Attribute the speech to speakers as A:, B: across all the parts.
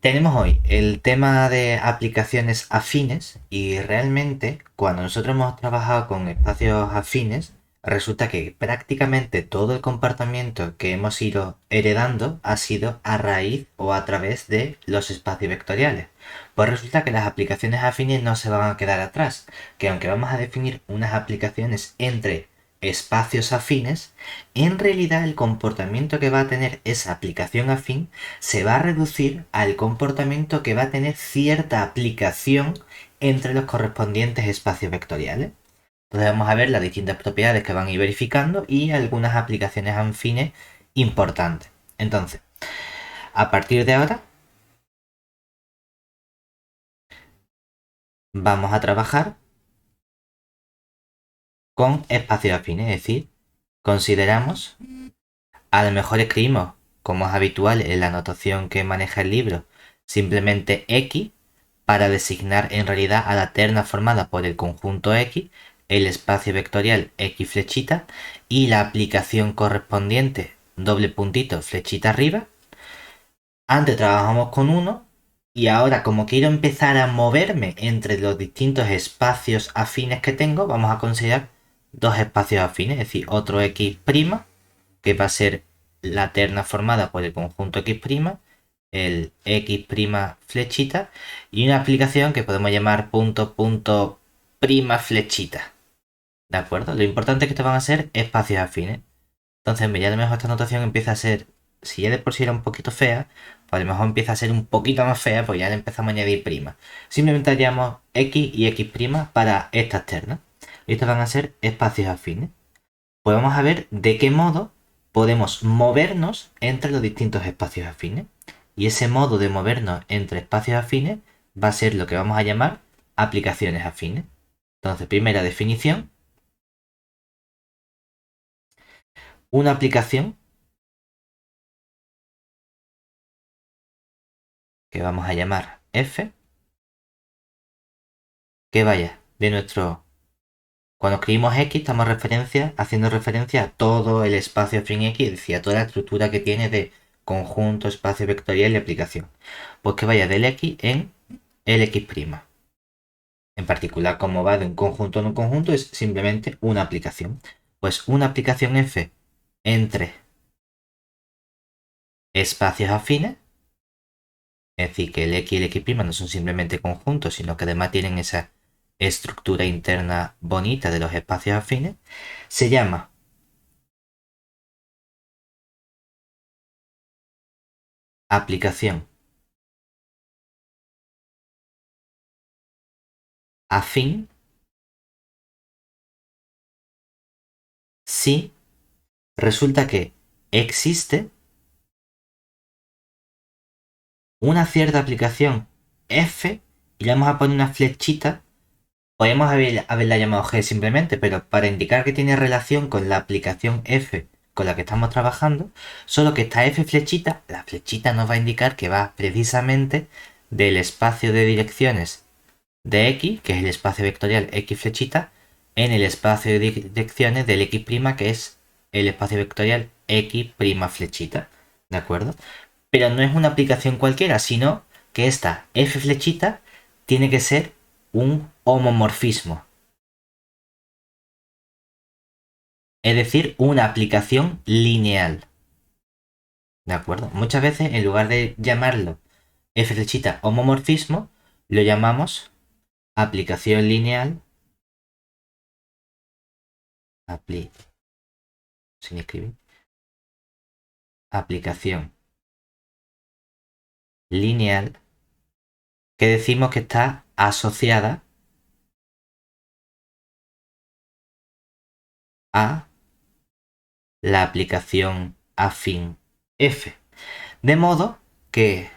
A: Tenemos hoy el tema de aplicaciones afines y realmente cuando nosotros hemos trabajado con espacios afines, resulta que prácticamente todo el comportamiento que hemos ido heredando ha sido a raíz o a través de los espacios vectoriales. Pues resulta que las aplicaciones afines no se van a quedar atrás, que aunque vamos a definir unas aplicaciones entre espacios afines, en realidad el comportamiento que va a tener esa aplicación afín se va a reducir al comportamiento que va a tener cierta aplicación entre los correspondientes espacios vectoriales. Entonces vamos a ver las distintas propiedades que van a ir verificando y algunas aplicaciones afines importantes. Entonces, a partir de ahora vamos a trabajar con espacios afines, es decir, consideramos, a lo mejor escribimos, como es habitual en la notación que maneja el libro, simplemente X para designar en realidad a la terna formada por el conjunto X, el espacio vectorial X flechita y la aplicación correspondiente doble puntito flechita arriba. Antes trabajamos con uno y ahora como quiero empezar a moverme entre los distintos espacios afines que tengo, vamos a considerar dos espacios afines, es decir, otro X', que va a ser la terna formada por el conjunto X', el X' flechita y una aplicación que podemos llamar punto prima flechita. ¿De acuerdo? Lo importante es que estos van a ser espacios afines. Entonces, ya a lo mejor esta notación empieza a ser, si ya de por sí era un poquito fea, pues a lo mejor empieza a ser un poquito más fea, pues ya le empezamos a añadir prima. Simplemente hallamos X y X' para estas ternas. Y estos van a ser espacios afines. Pues vamos a ver de qué modo podemos movernos entre los distintos espacios afines. Y ese modo de movernos entre espacios afines va a ser lo que vamos a llamar aplicaciones afines. Entonces, primera definición, una aplicación que vamos a llamar f, que vaya de nuestro... Cuando escribimos x estamos haciendo referencia a todo el espacio afín x, es decir, a toda la estructura que tiene de conjunto, espacio vectorial y aplicación. Pues que vaya del x en el x'. En particular, como va de un conjunto en un conjunto, es simplemente una aplicación. Pues una aplicación f entre espacios afines, es decir, que el x y el x' no son simplemente conjuntos, sino que además tienen esa estructura interna bonita de los espacios afines, se llama aplicación afín si resulta que existe una cierta aplicación f y le vamos a poner una flechita. Podemos haberla llamado G simplemente, pero para indicar que tiene relación con la aplicación F con la que estamos trabajando, solo que esta F flechita, la flechita nos va a indicar que va precisamente del espacio de direcciones de X, que es el espacio vectorial X flechita, en el espacio de direcciones del X', que es el espacio vectorial X' flechita. ¿De acuerdo? Pero no es una aplicación cualquiera, sino que esta F flechita tiene que ser un homomorfismo. Es decir, una aplicación lineal. ¿De acuerdo? Muchas veces, en lugar de llamarlo F flechita homomorfismo, lo llamamos aplicación lineal. Apli, sin escribir. Aplicación lineal que decimos que está asociada a la aplicación afín F. De modo que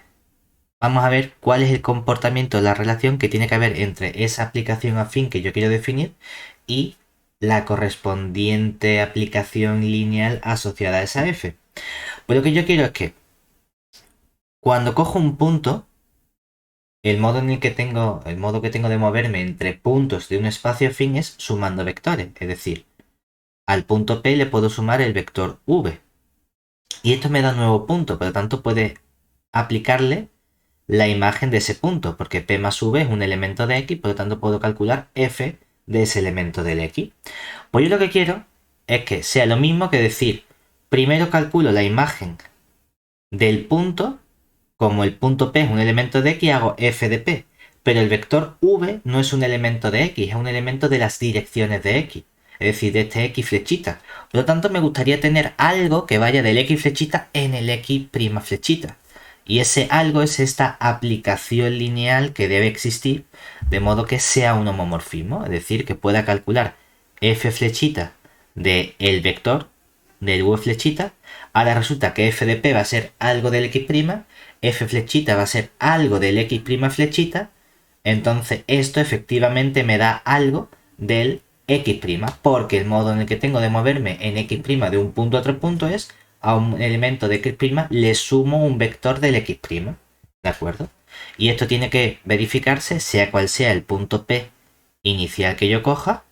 A: vamos a ver cuál es el comportamiento de la relación que tiene que haber entre esa aplicación afín que yo quiero definir y la correspondiente aplicación lineal asociada a esa F. Pues lo que yo quiero es que cuando cojo un punto, el modo que tengo de moverme entre puntos de un espacio afín es sumando vectores, es decir, al punto P le puedo sumar el vector V. Y esto me da un nuevo punto, por lo tanto puede aplicarle la imagen de ese punto, porque P más V es un elemento de X, por lo tanto puedo calcular F de ese elemento del X. Pues yo lo que quiero es que sea lo mismo que decir, primero calculo la imagen del punto, como el punto P es un elemento de X, hago F de P, pero el vector V no es un elemento de X, es un elemento de las direcciones de X, es decir, de este X flechita. Por lo tanto, me gustaría tener algo que vaya del X flechita en el X prima flechita. Y ese algo es esta aplicación lineal que debe existir, de modo que sea un homomorfismo, es decir, que pueda calcular F flechita del vector del V flechita. Ahora resulta que F de P va a ser algo del X', F flechita va a ser algo del X' flechita. Entonces esto efectivamente me da algo del X', porque el modo en el que tengo de moverme en X' de un punto a otro punto es a un elemento de X' le sumo un vector del X'. ¿De acuerdo? Y esto tiene que verificarse sea cual sea el punto P inicial que yo coja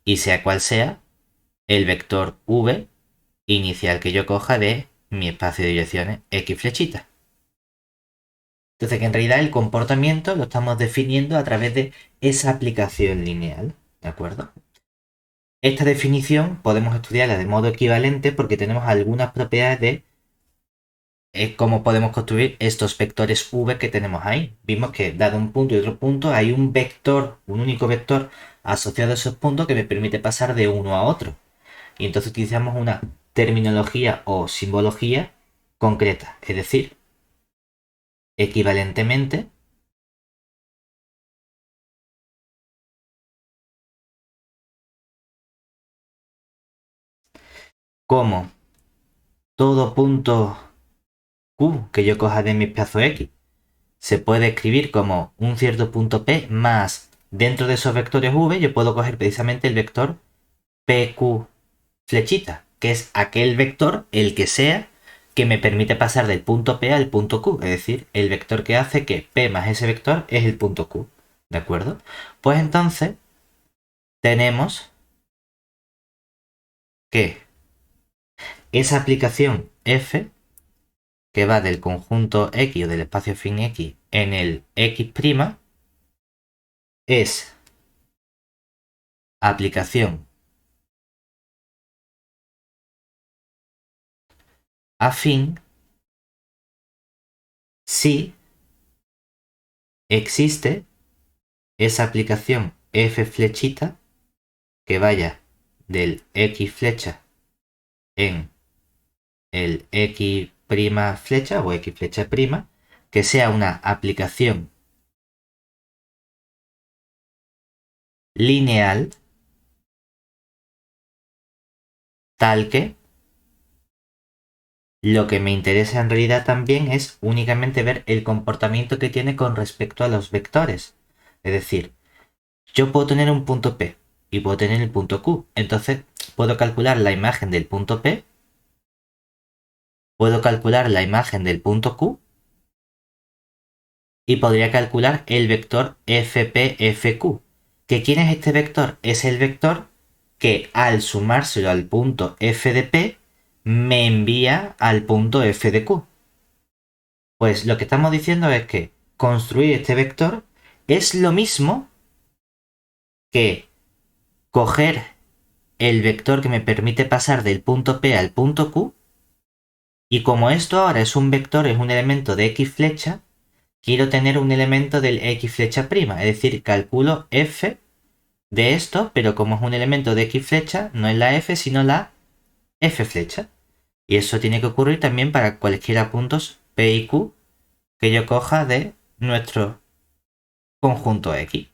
A: y sea cual sea el vector V inicial que yo coja de mi espacio de direcciones X flechita. Entonces, que en realidad el comportamiento lo estamos definiendo a través de esa aplicación lineal. ¿De acuerdo? Esta definición podemos estudiarla de modo equivalente porque tenemos algunas propiedades de cómo podemos construir estos vectores V que tenemos ahí. Vimos que dado un punto y otro punto hay un vector, un único vector asociado a esos puntos que me permite pasar de uno a otro. Y entonces utilizamos una terminología o simbología concreta, es decir, equivalentemente como todo punto Q que yo coja de mi espacio X se puede escribir como un cierto punto P más dentro de esos vectores V yo puedo coger precisamente el vector PQ flechita, que es aquel vector, el que sea, que me permite pasar del punto P al punto Q, es decir, el vector que hace que P más ese vector es el punto Q. ¿De acuerdo? Pues entonces tenemos que esa aplicación F que va del conjunto X o del espacio fin X en el X' es aplicación afín si existe esa aplicación F flechita que vaya del X flecha en el X' flecha o X flecha prima, que sea una aplicación lineal tal que lo que me interesa en realidad también es únicamente ver el comportamiento que tiene con respecto a los vectores. Es decir, yo puedo tener un punto P y puedo tener el punto Q. Entonces puedo calcular la imagen del punto P, puedo calcular la imagen del punto Q y podría calcular el vector FPFQ. ¿Que quién es este vector? Es el vector que al sumárselo al punto F de P me envía al punto F de Q. Pues lo que estamos diciendo es que construir este vector es lo mismo que coger el vector que me permite pasar del punto P al punto Q y como esto ahora es un vector, es un elemento de X flecha, quiero tener un elemento del X flecha prima, es decir, calculo F de esto, pero como es un elemento de X flecha, no es la F, sino la F flecha. Y eso tiene que ocurrir también para cualquiera puntos P y Q que yo coja de nuestro conjunto X.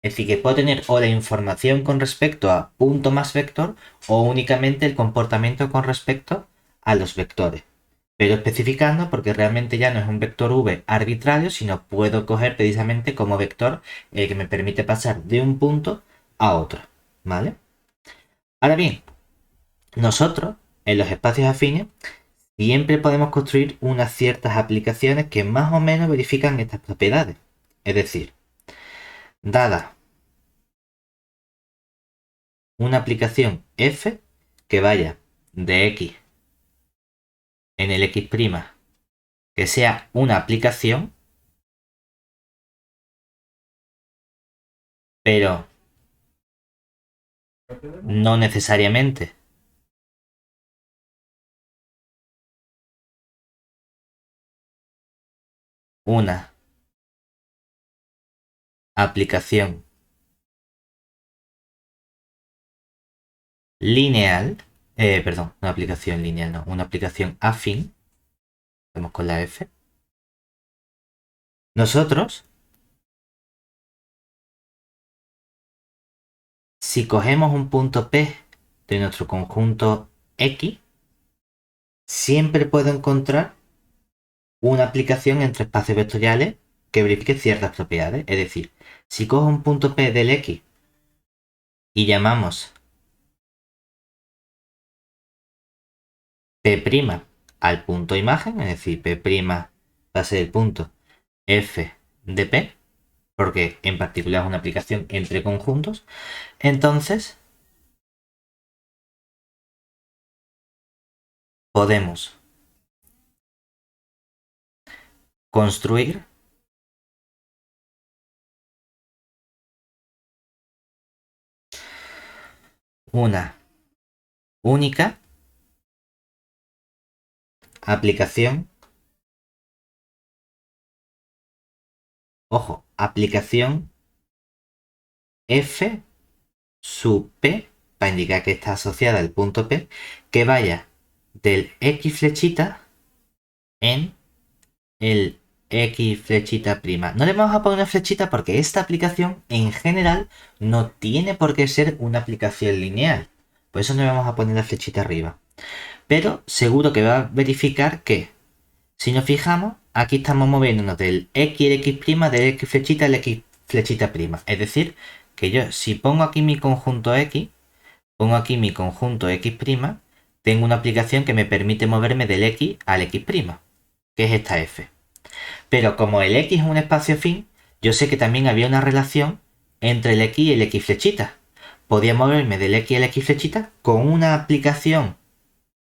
A: Es decir, que puedo tener o la información con respecto a punto más vector o únicamente el comportamiento con respecto a los vectores. Pero especificando porque realmente ya no es un vector v arbitrario, sino puedo coger precisamente como vector el que me permite pasar de un punto a otro. ¿Vale? Ahora bien, nosotros en los espacios afines siempre podemos construir unas ciertas aplicaciones que más o menos verifican estas propiedades. Es decir, dada una aplicación f que vaya de x en el x' que sea una aplicación, pero no necesariamente una aplicación lineal, perdón, una aplicación lineal, no, una aplicación afín, vamos con la F. Nosotros, si cogemos un punto P de nuestro conjunto X, siempre puedo encontrar una aplicación entre espacios vectoriales que verifique ciertas propiedades. Es decir, si cojo un punto P del X y llamamos P' al punto imagen, es decir, P' va a ser el punto F de P, porque en particular es una aplicación entre conjuntos, entonces podemos construir una única aplicación, ojo, aplicación F sub P, para indicar que está asociada al punto P, que vaya del X flechita en el X flechita prima. No le vamos a poner una flechita porque esta aplicación en general no tiene por qué ser una aplicación lineal. Por eso no le vamos a poner la flechita arriba. Pero seguro que va a verificar que, si nos fijamos, aquí estamos moviéndonos del X y el X', del X flechita al X flechita prima. Es decir, que yo si pongo aquí mi conjunto X, pongo aquí mi conjunto X', tengo una aplicación que me permite moverme del X al X', que es esta F. Pero como el X es un espacio afín, yo sé que también había una relación entre el X y el X flechita. Podía moverme del X al X flechita con una aplicación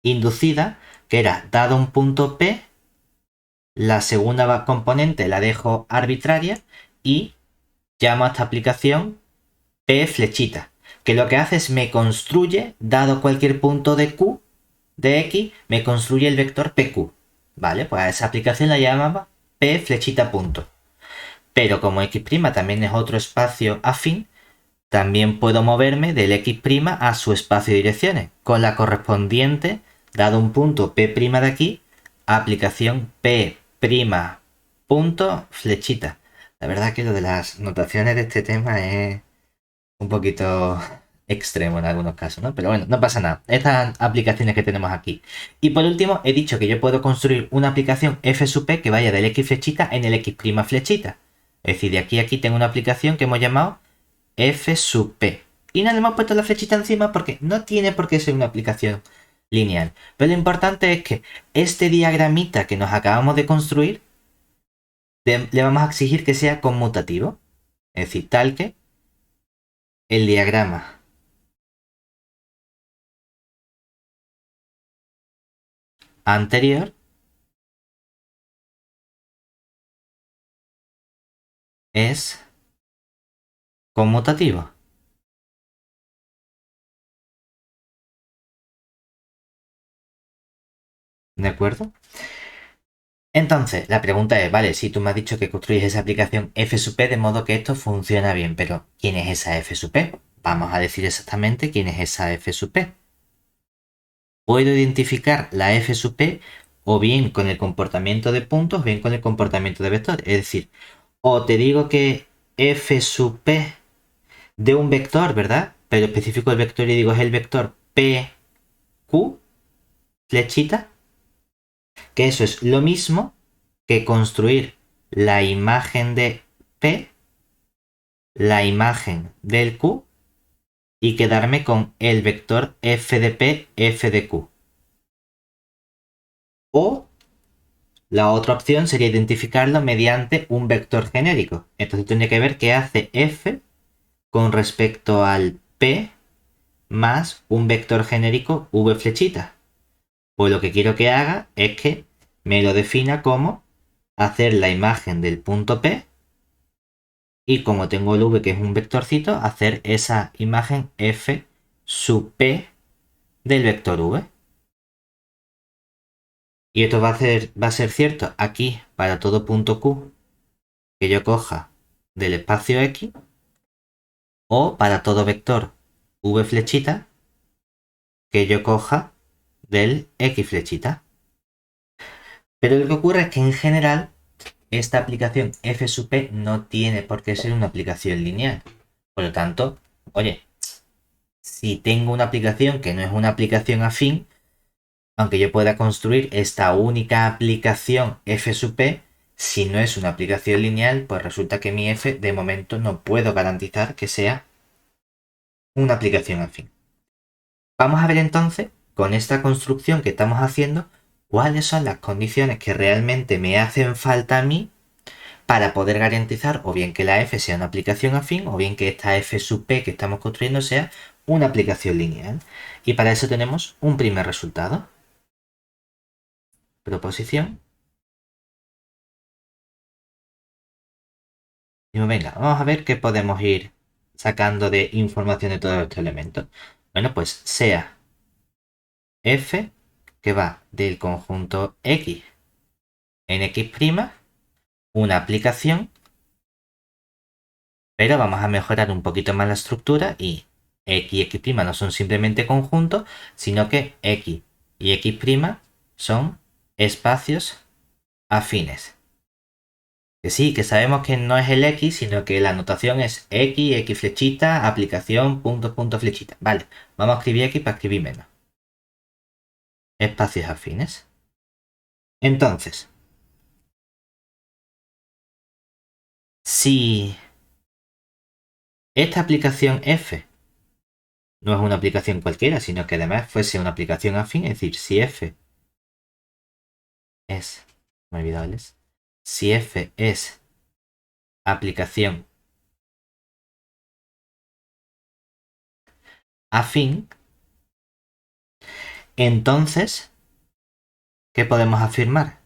A: inducida que era, dado un punto P, la segunda componente la dejo arbitraria y llamo a esta aplicación P flechita, que lo que hace es me construye, dado cualquier punto de Q, de X, me construye el vector PQ. ¿Vale? Pues a esa aplicación la llamaba P flechita punto. Pero como X' también es otro espacio afín, también puedo moverme del X' a su espacio de direcciones, con la correspondiente, dado un punto P' de aquí, aplicación P' punto flechita. La verdad que lo de las notaciones de este tema es un poquito extremo en algunos casos, ¿no? Pero bueno, no pasa nada. Estas aplicaciones que tenemos aquí. Y por último, he dicho que yo puedo construir una aplicación F sub P que vaya del X flechita en el X' flechita. Es decir, de aquí a aquí tengo una aplicación que hemos llamado F sub P. Y no le hemos puesto la flechita encima porque no tiene por qué ser una aplicación lineal. Pero lo importante es que este diagramita que nos acabamos de construir le vamos a exigir que sea conmutativo. Es decir, tal que el diagrama anterior es conmutativo. ¿De acuerdo? Entonces, la pregunta es, vale, si tú me has dicho que construyes esa aplicación F sub P de modo que esto funciona bien, pero ¿quién es esa F sub P? Vamos a decir exactamente quién es esa F sub P. Puedo identificar la F sub P o bien con el comportamiento de puntos o bien con el comportamiento de vectores. Es decir, o te digo que F sub P de un vector, ¿verdad? Pero especifico el vector y digo es el vector PQ, flechita, que eso es lo mismo que construir la imagen de P, la imagen del Q y quedarme con el vector f de P, f de Q. O la otra opción sería identificarlo mediante un vector genérico. Entonces tendría que ver qué hace f con respecto al P más un vector genérico v flechita. Pues lo que quiero que haga es que me lo defina como hacer la imagen del punto P y como tengo el V que es un vectorcito, hacer esa imagen F sub P del vector V. Y esto va a ser cierto aquí para todo punto Q que yo coja del espacio X o para todo vector V flechita que yo coja del X flechita. Pero lo que ocurre es que en general esta aplicación F sub P no tiene por qué ser una aplicación lineal. Por lo tanto, oye, si tengo una aplicación que no es una aplicación afín, aunque yo pueda construir esta única aplicación F sub P, si no es una aplicación lineal, pues resulta que mi F de momento no puedo garantizar que sea una aplicación afín. Vamos a ver entonces, con esta construcción que estamos haciendo, cuáles son las condiciones que realmente me hacen falta a mí para poder garantizar o bien que la F sea una aplicación afín o bien que esta F sub P que estamos construyendo sea una aplicación lineal. Y para eso tenemos un primer resultado. Proposición. Y venga, vamos a ver qué podemos ir sacando de información de todos estos elementos. Bueno, pues sea F que va del conjunto X en X', una aplicación, pero vamos a mejorar un poquito más la estructura y X y X' no son simplemente conjuntos, sino que X y X' son espacios afines. Que sí, que sabemos que no es el X, sino que la notación es X, X flechita, aplicación, punto, punto, flechita. Vale, vamos a escribir X para escribir menos. Espacios afines. Entonces, si esta aplicación F no es una aplicación cualquiera, sino que además fuese una aplicación afín, es decir, si F es, me he olvidado el es, si F es aplicación afín, entonces, ¿qué podemos afirmar?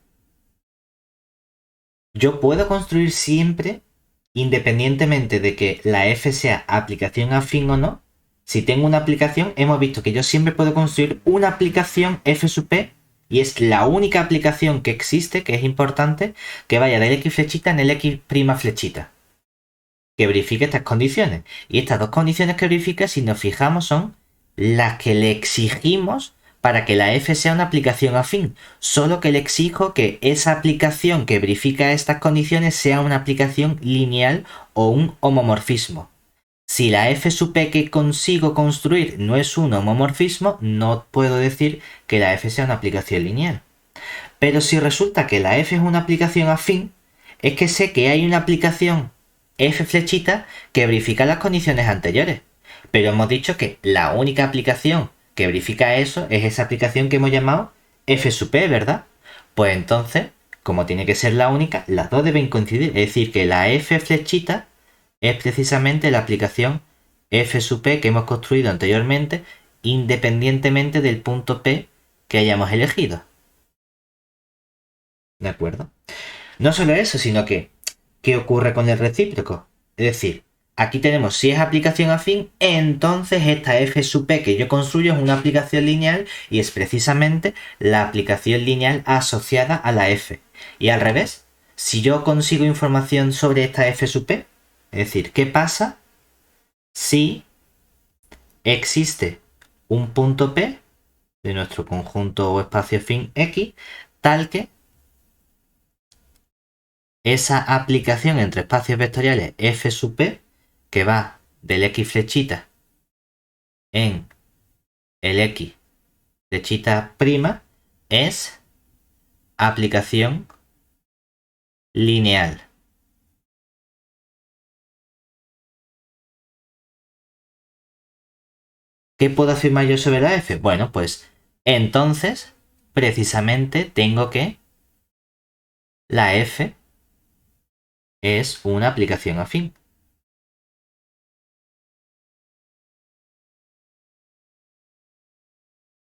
A: Yo puedo construir siempre, independientemente de que la F sea aplicación afín o no, si tengo una aplicación, hemos visto que yo siempre puedo construir una aplicación F sub P y es la única aplicación que existe, que es importante, que vaya del X flechita en el X' flechita. Que verifique estas condiciones. Y estas dos condiciones que verifica, si nos fijamos, son las que le exigimos para que la F sea una aplicación afín. Solo que le exijo que esa aplicación que verifica estas condiciones sea una aplicación lineal o un homomorfismo. Si la F sub P que consigo construir no es un homomorfismo, no puedo decir que la F sea una aplicación lineal. Pero si resulta que la F es una aplicación afín, es que sé que hay una aplicación F flechita que verifica las condiciones anteriores. Pero hemos dicho que la única aplicación que verifica eso es esa aplicación que hemos llamado F sub P, ¿verdad? Pues entonces, como tiene que ser la única, las dos deben coincidir. Es decir, que la F flechita es precisamente la aplicación F sub P que hemos construido anteriormente, independientemente del punto P que hayamos elegido. ¿De acuerdo? No solo eso, sino que, ¿qué ocurre con el recíproco? Es decir, aquí tenemos si es aplicación afín, entonces esta F sub P que yo construyo es una aplicación lineal y es precisamente la aplicación lineal asociada a la F. Y al revés, si yo consigo información sobre esta F sub P, es decir, ¿qué pasa si existe un punto P de nuestro conjunto o espacio afín X tal que esa aplicación entre espacios vectoriales F sub P que va del X flechita en el X flechita prima es aplicación lineal. ¿Qué puedo afirmar yo sobre la F? Bueno, pues entonces precisamente tengo que la F es una aplicación afín.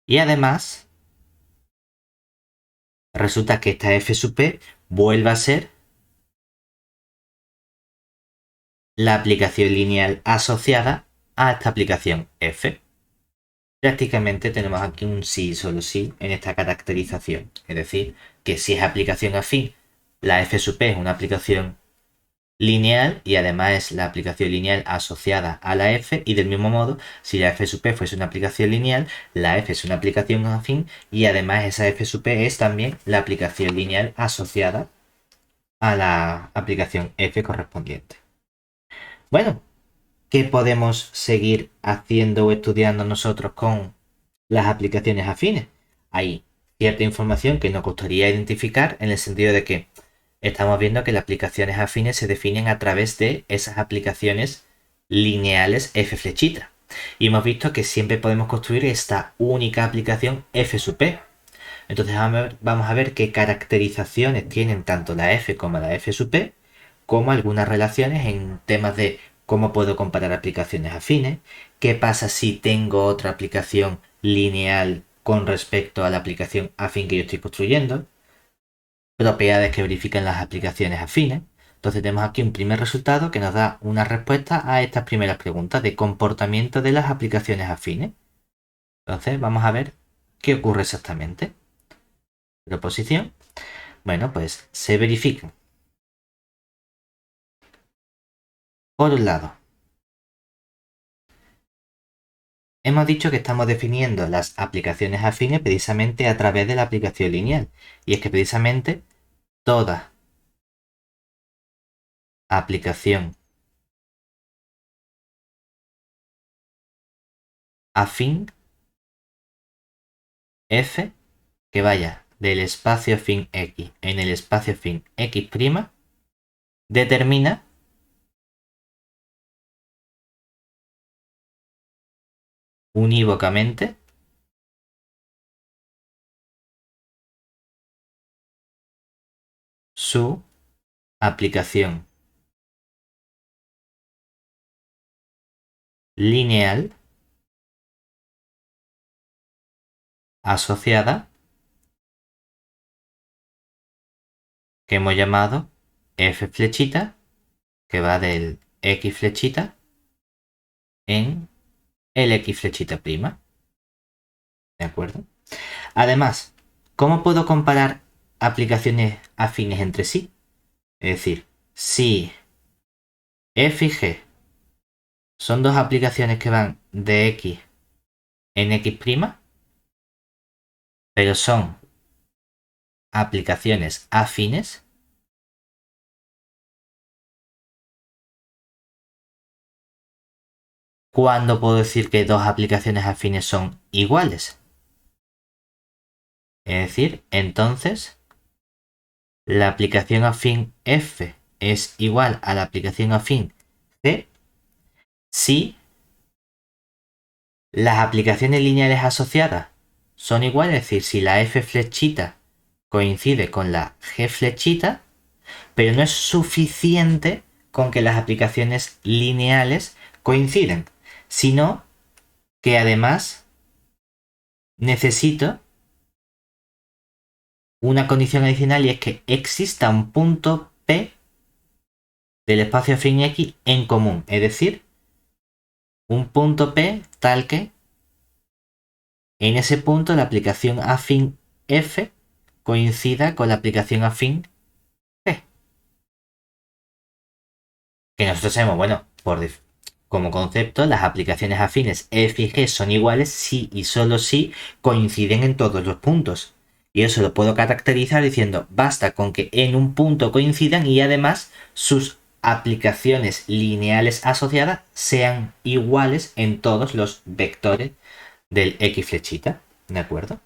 A: Y además, resulta que esta f sub p vuelve a ser la aplicación lineal asociada a esta aplicación f. Prácticamente tenemos aquí un sí y solo sí en esta caracterización. Es decir, que si es aplicación afín, la f sub p es una aplicación lineal y además es la aplicación lineal asociada a la f, y del mismo modo, si la f sub p fuese una aplicación lineal, la f es una aplicación afín y además esa f sub p es también la aplicación lineal asociada a la aplicación f correspondiente. Bueno, ¿qué podemos seguir haciendo o estudiando nosotros con las aplicaciones afines? Hay cierta información que nos gustaría identificar en el sentido de que estamos viendo que las aplicaciones afines se definen a través de esas aplicaciones lineales f flechita. Y hemos visto que siempre podemos construir esta única aplicación f sub p. Entonces vamos a ver qué caracterizaciones tienen tanto la f como la f sub p, como algunas relaciones en temas de cómo puedo comparar aplicaciones afines, qué pasa si tengo otra aplicación lineal con respecto a la aplicación afín que yo estoy construyendo, propiedades que verifican las aplicaciones afines. Entonces tenemos aquí un primer resultado que nos da una respuesta a estas primeras preguntas de comportamiento de las aplicaciones afines. Entonces vamos a ver qué ocurre exactamente. Proposición. Bueno, pues se verifican. Por un lado, hemos dicho que estamos definiendo las aplicaciones afines precisamente a través de la aplicación lineal. Y es que precisamente toda aplicación afín f que vaya del espacio afín x en el espacio afín x' determina unívocamente su aplicación lineal asociada que hemos llamado f flechita, que va del x flechita en el x flechita prima. ¿De acuerdo? Además, ¿cómo puedo comparar aplicaciones afines entre sí? Es decir, si f y g son dos aplicaciones que van de x en x', pero son aplicaciones afines, ¿cuándo puedo decir que dos aplicaciones afines son iguales? Es decir, entonces la aplicación afín f es igual a la aplicación afín g si las aplicaciones lineales asociadas son iguales, es decir, si la f flechita coincide con la g flechita, pero no es suficiente con que las aplicaciones lineales coinciden, sino que además necesito una condición adicional, y es que exista un punto P del espacio afín X en común, es decir, un punto P tal que en ese punto la aplicación afín F coincida con la aplicación afín G. Que nosotros sabemos, bueno, como concepto, las aplicaciones afines F y G son iguales si y solo si coinciden en todos los puntos. Y eso lo puedo caracterizar diciendo, basta con que en un punto coincidan y además sus aplicaciones lineales asociadas sean iguales en todos los vectores del X flechita. ¿De acuerdo?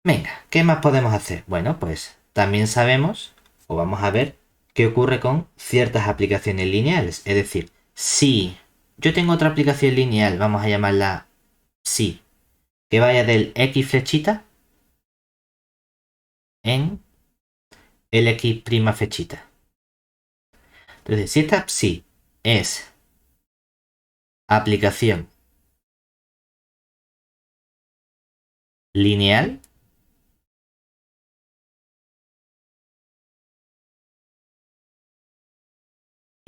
A: Venga, ¿qué más podemos hacer? Bueno, pues también sabemos, o vamos a ver, qué ocurre con ciertas aplicaciones lineales. Es decir, si yo tengo otra aplicación lineal, vamos a llamarla psi, que vaya del X flechita en el X' flechita. Entonces, si esta psi es aplicación lineal,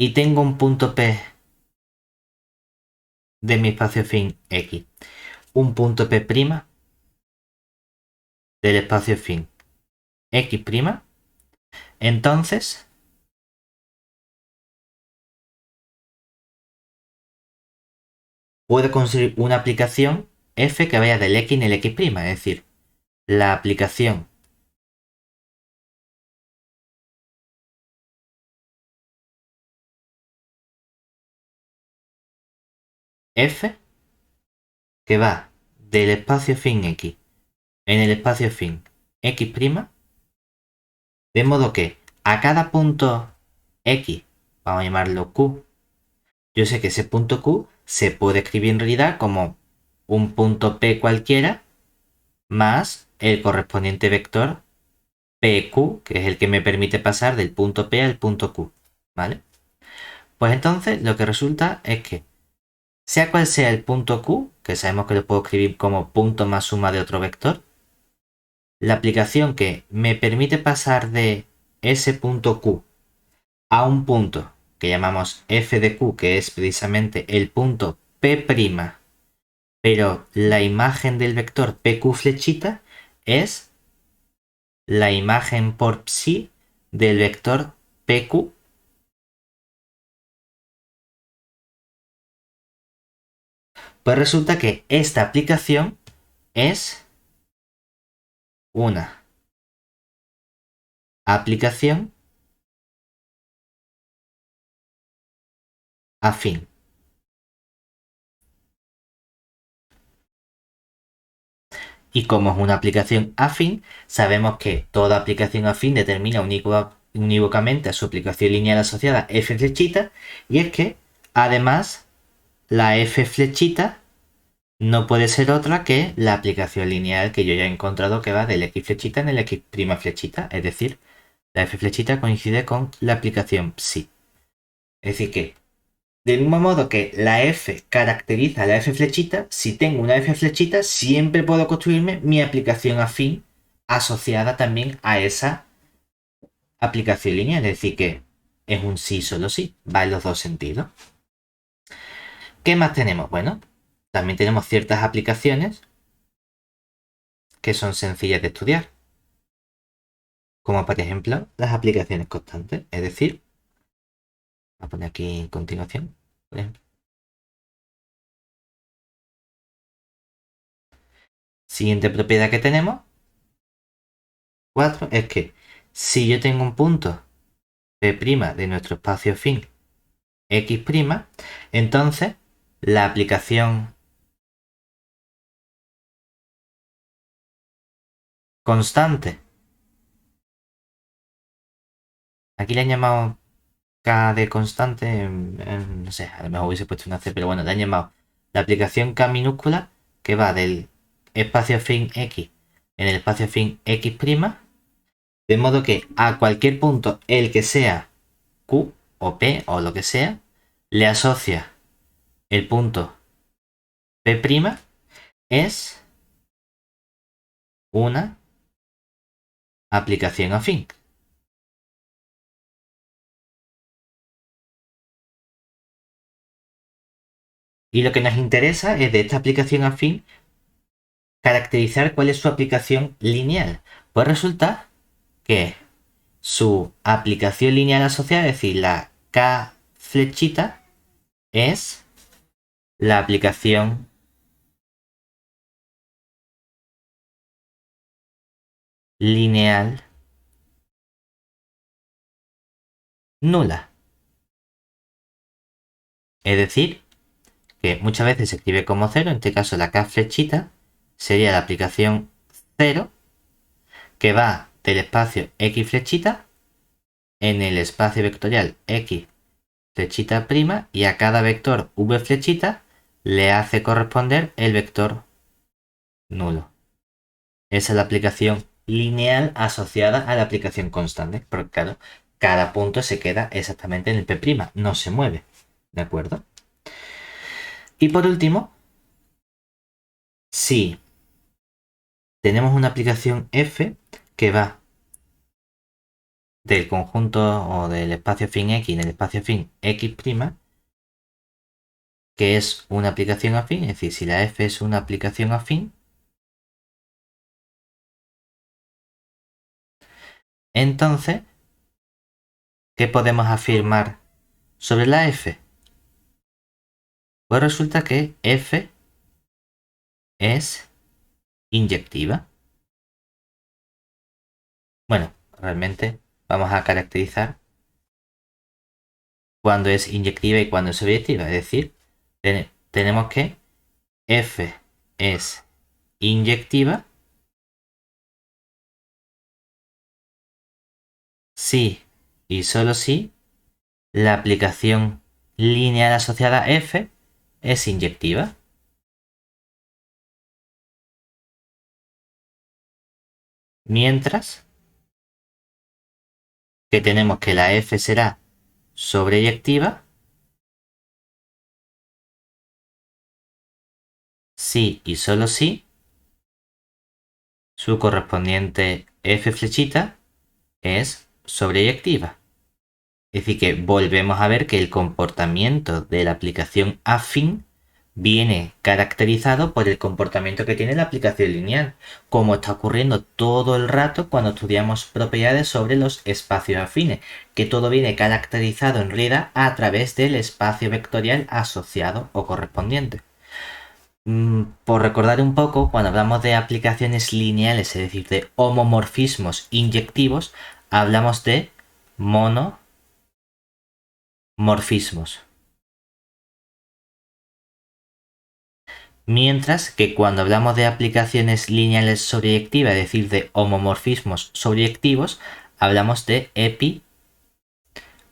A: y tengo un punto P de mi espacio fin X, un punto P' del espacio fin X', entonces puedo construir una aplicación f que vaya del X en el X', es decir, la aplicación f que va del espacio fin X en el espacio fin X', de modo que a cada punto X, vamos a llamarlo Q, yo sé que ese punto Q se puede escribir en realidad como un punto P cualquiera más el correspondiente vector PQ, que es el que me permite pasar del punto P al punto Q, ¿vale? Pues entonces lo que resulta es que sea cual sea el punto Q, que sabemos que lo puedo escribir como punto más suma de otro vector, la aplicación que me permite pasar de ese punto Q a un punto que llamamos f de q, que es precisamente el punto P', pero la imagen del vector PQ flechita es la imagen por psi del vector PQ. Pues resulta que esta aplicación es una aplicación afín. Y como es una aplicación afín, sabemos que toda aplicación afín determina unívocamente a su aplicación lineal asociada f flechita, y es que además la f flechita no puede ser otra que la aplicación lineal que yo ya he encontrado que va del x flechita en el x' flechita, es decir, la f flechita coincide con la aplicación psi. Es decir que, del mismo modo que la f caracteriza a la f flechita, si tengo una f flechita, siempre puedo construirme mi aplicación afín asociada también a esa aplicación lineal. Es decir que es un sí solo sí, va en los dos sentidos. ¿Qué más tenemos? Bueno, también tenemos ciertas aplicaciones que son sencillas de estudiar, como por ejemplo las aplicaciones constantes, es decir, voy a poner aquí en continuación, por ejemplo. Siguiente propiedad que tenemos, 4, es que si yo tengo un punto P' de nuestro espacio fin X', entonces la aplicación constante, aquí le han llamado K de constante, no sé, a lo mejor hubiese puesto una C, pero bueno, le han llamado la aplicación K minúscula que va del espacio fin X en el espacio fin X', de modo que a cualquier punto, el que sea Q o P o lo que sea, le asocia el punto P', es una aplicación afín. Y lo que nos interesa es de esta aplicación afín caracterizar cuál es su aplicación lineal. Pues resulta que su aplicación lineal asociada, es decir, la K flechita, es la aplicación lineal nula. Es decir, que muchas veces se escribe como cero, en este caso la K flechita sería la aplicación 0 que va del espacio X flechita en el espacio vectorial X flechita prima y a cada vector V flechita le hace corresponder el vector nulo. Esa es la aplicación lineal asociada a la aplicación constante, porque claro, cada punto se queda exactamente en el P', no se mueve, ¿de acuerdo? Y por último, si tenemos una aplicación f que va del conjunto o del espacio afín X en el espacio afín X', que es una aplicación afín, es decir, si la F es una aplicación afín, entonces, ¿qué podemos afirmar sobre la F? Pues resulta que F es inyectiva. Bueno, realmente vamos a caracterizar cuando es inyectiva y cuando es sobreactiva. Es decir, tenemos que F es inyectiva si y solo si la aplicación lineal asociada a F es inyectiva. Mientras que tenemos que la F será sobreyectiva si y solo si su correspondiente F flechita es sobreyectiva. Es decir, que volvemos a ver que el comportamiento de la aplicación afín viene caracterizado por el comportamiento que tiene la aplicación lineal, como está ocurriendo todo el rato cuando estudiamos propiedades sobre los espacios afines, que todo viene caracterizado en realidad a través del espacio vectorial asociado o correspondiente. Por recordar un poco, cuando hablamos de aplicaciones lineales, es decir, de homomorfismos inyectivos, hablamos de monomorfismos. Mientras que cuando hablamos de aplicaciones lineales sobreyectivas, es decir, de homomorfismos sobreyectivos, hablamos de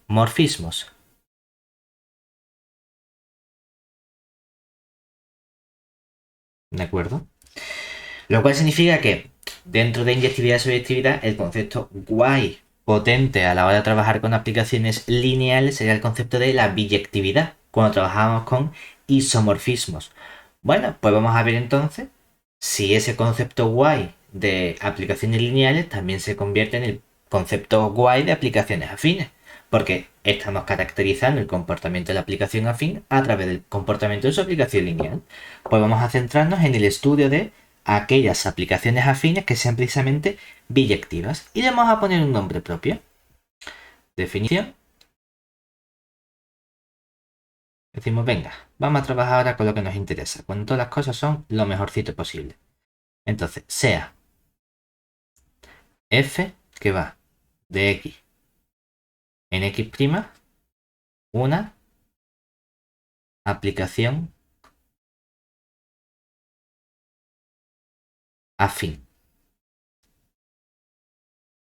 A: epimorfismos. ¿De acuerdo? Lo cual significa que dentro de inyectividad y sobreyectividad, el concepto guay potente a la hora de trabajar con aplicaciones lineales sería el concepto de la biyectividad, cuando trabajamos con isomorfismos. Bueno, pues vamos a ver entonces si ese concepto guay de aplicaciones lineales también se convierte en el concepto guay de aplicaciones afines, porque estamos caracterizando el comportamiento de la aplicación afín a través del comportamiento de su aplicación lineal. Pues vamos a centrarnos en el estudio de aquellas aplicaciones afines que sean precisamente biyectivas y le vamos a poner un nombre propio. Definición. Decimos, venga, vamos a trabajar ahora con lo que nos interesa, cuando todas las cosas son lo mejorcito posible. Entonces, sea f que va de x en x', una aplicación afín.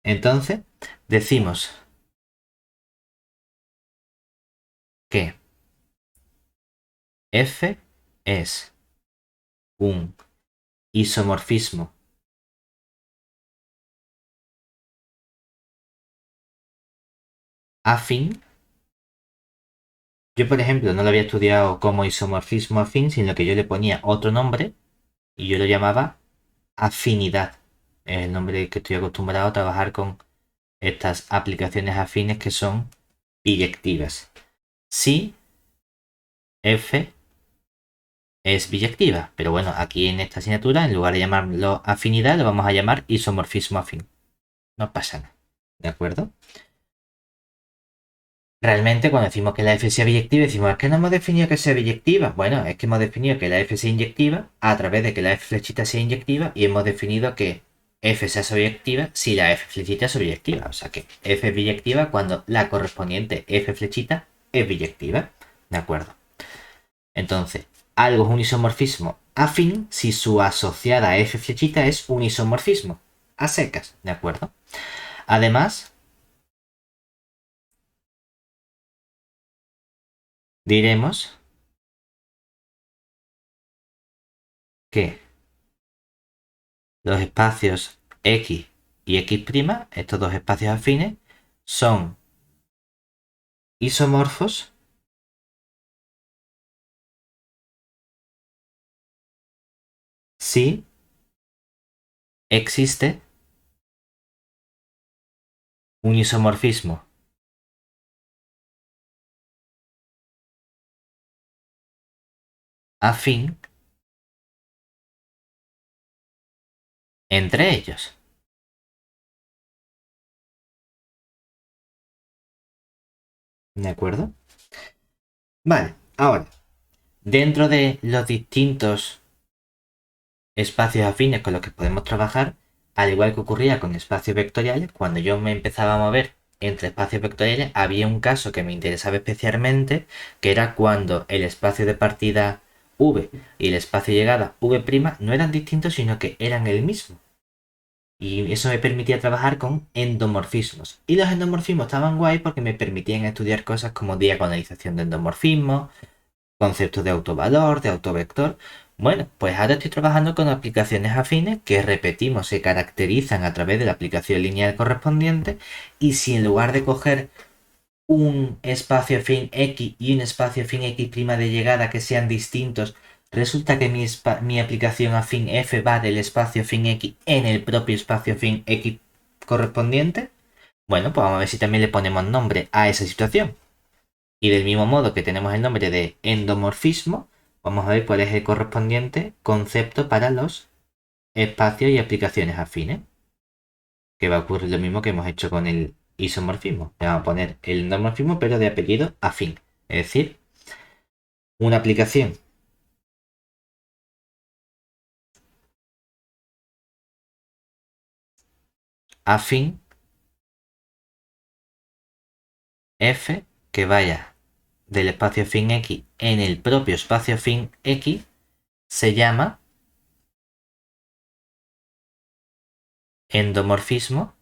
A: Entonces, decimos que f es un isomorfismo afín. Yo, por ejemplo, no lo había estudiado como isomorfismo afín, sino que yo le ponía otro nombre y yo lo llamaba afinidad. Es el nombre que estoy acostumbrado a trabajar con estas aplicaciones afines que son biyectivas. Si f es biyectiva, pero bueno, aquí en esta asignatura, en lugar de llamarlo afinidad, lo vamos a llamar isomorfismo afín. No pasa nada, ¿de acuerdo? Realmente cuando decimos que la F sea biyectiva, decimos, es que no hemos definido que sea biyectiva. Bueno, es que hemos definido que la F sea inyectiva a través de que la F flechita sea inyectiva y hemos definido que F sea sobreyectiva si la F flechita es sobreyectiva. O sea que F es biyectiva cuando la correspondiente F flechita es biyectiva. ¿De acuerdo? Entonces, algo es un isomorfismo afín si su asociada F flechita es un isomorfismo a secas. ¿De acuerdo? Además, diremos que los espacios X y X', estos dos espacios afines, son isomorfos si existe un isomorfismo afín entre ellos. ¿De acuerdo? Vale, ahora, dentro de los distintos espacios afines con los que podemos trabajar, al igual que ocurría con espacios vectoriales, cuando yo me empezaba a mover entre espacios vectoriales, había un caso que me interesaba especialmente, que era cuando el espacio de partida v y el espacio de llegada v' no eran distintos, sino que eran el mismo. Y eso me permitía trabajar con endomorfismos. Y los endomorfismos estaban guay porque me permitían estudiar cosas como diagonalización de endomorfismos, conceptos de autovalor, de autovector. Bueno, pues ahora estoy trabajando con aplicaciones afines que, repetimos, se caracterizan a través de la aplicación lineal correspondiente, y si en lugar de coger un espacio afín X y un espacio afín X' de llegada que sean distintos, resulta que mi aplicación afín F va del espacio afín X en el propio espacio afín X correspondiente, bueno, pues vamos a ver si también le ponemos nombre a esa situación. Y del mismo modo que tenemos el nombre de endomorfismo, vamos a ver cuál es el correspondiente concepto para los espacios y aplicaciones afines. Que va a ocurrir lo mismo que hemos hecho con el isomorfismo. Le vamos a poner el endomorfismo pero de apellido afín. Es decir, una aplicación afín F que vaya del espacio afín X en el propio espacio afín X se llama endomorfismo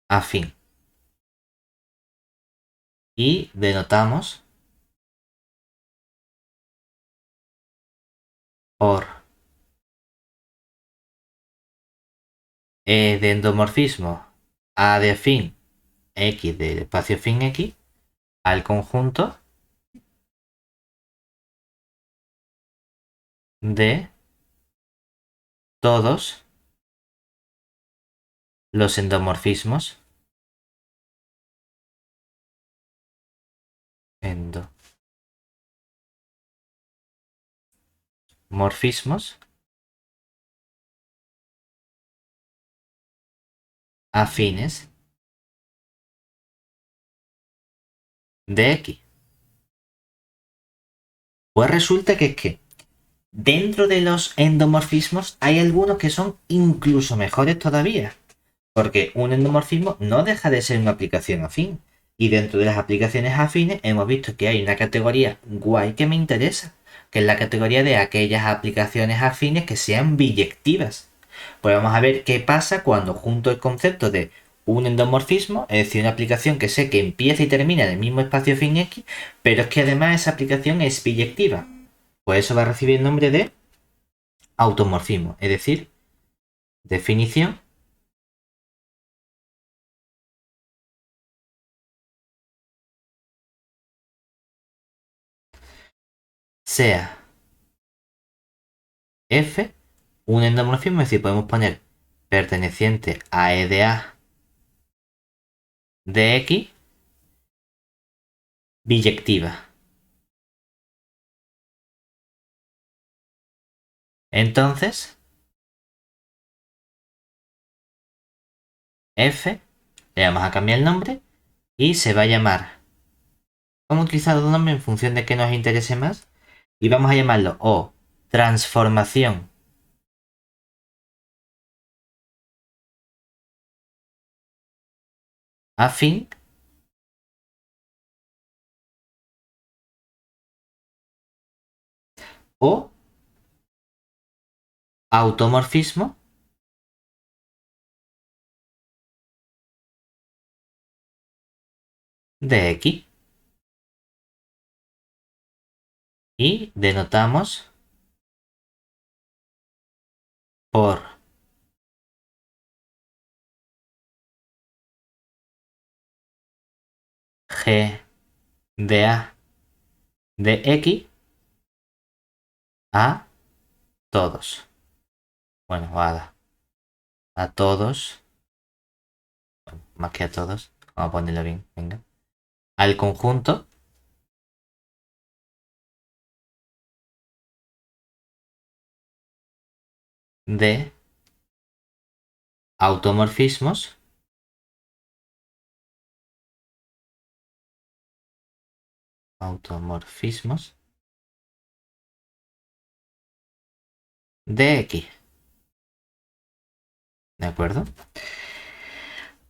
A: afín. Y denotamos por E de endomorfismo A de afín X del espacio afín X al conjunto de todos los endomorfismos endomorfismos afines de X. Pues resulta que es que dentro de los endomorfismos hay algunos que son incluso mejores todavía. Porque un endomorfismo no deja de ser una aplicación afín. Y dentro de las aplicaciones afines hemos visto que hay una categoría guay que me interesa, que es la categoría de aquellas aplicaciones afines que sean biyectivas. Pues vamos a ver qué pasa cuando junto el concepto de un endomorfismo, es decir, una aplicación que sé que empieza y termina en el mismo espacio afín X, pero es que además esa aplicación es biyectiva. Pues eso va a recibir el nombre de automorfismo, es decir, definición, sea F un endomorfismo, es decir, podemos poner perteneciente a EDA de X biyectiva. Entonces, F, le vamos a cambiar el nombre y se va a llamar. Vamos a utilizar dos nombres en función de qué nos interese más. Y vamos a llamarlo o transformación afín o automorfismo de X. Y denotamos por G de A de X a todos. bueno, a todos, más que a todos, vamos a ponerlo bien, venga, al conjunto de automorfismos automorfismos de X. ¿De acuerdo?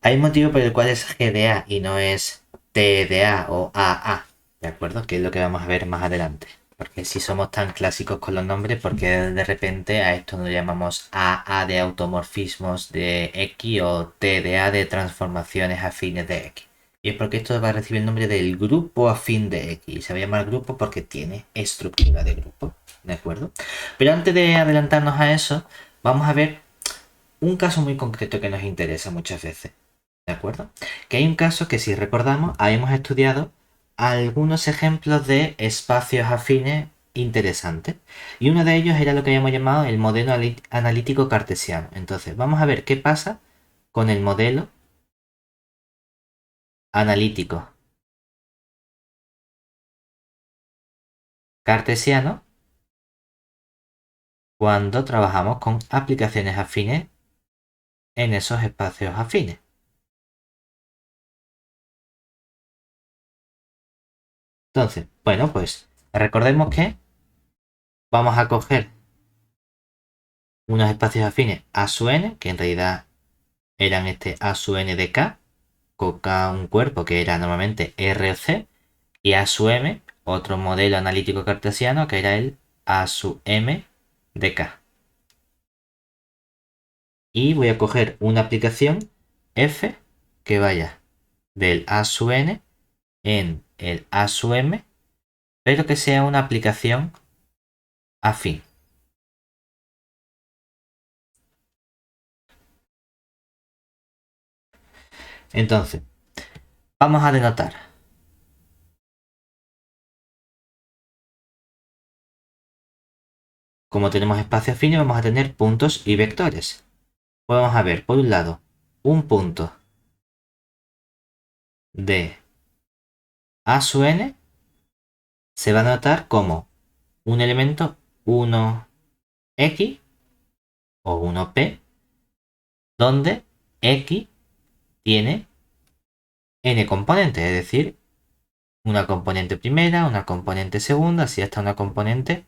A: Hay un motivo por el cual es G de A y no es T de A o AA. ¿De acuerdo? Que es lo que vamos a ver más adelante. Porque si somos tan clásicos con los nombres, porque de repente a esto nos llamamos AA de automorfismos de X o T de A de transformaciones afines de X. Y es porque esto va a recibir el nombre del grupo afín de X. Y se va a llamar grupo porque tiene estructura de grupo. ¿De acuerdo? Pero antes de adelantarnos a eso, vamos a ver un caso muy concreto que nos interesa muchas veces. ¿De acuerdo? Que hay un caso que, si recordamos, habíamos estudiado algunos ejemplos de espacios afines interesantes. Y uno de ellos era lo que habíamos llamado el modelo analítico cartesiano. Entonces, vamos a ver qué pasa con el modelo analítico cartesiano cuando trabajamos con aplicaciones afines en esos espacios afines. Entonces, bueno, pues recordemos que vamos a coger unos espacios afines A sub n, que en realidad eran este A sub n de K, con K un cuerpo que era normalmente R o C, y A sub m, otro modelo analítico cartesiano que era el A sub m de K. Y voy a coger una aplicación F que vaya del A sub n en el A sub m, pero que sea una aplicación afín. Entonces, vamos a denotar. Como tenemos espacios afines, vamos a tener puntos y vectores. Pues vamos a ver, por un lado, un punto de A sub n se va a notar como un elemento 1x o 1p, donde x tiene n componentes, es decir, una componente primera, una componente segunda, así hasta una componente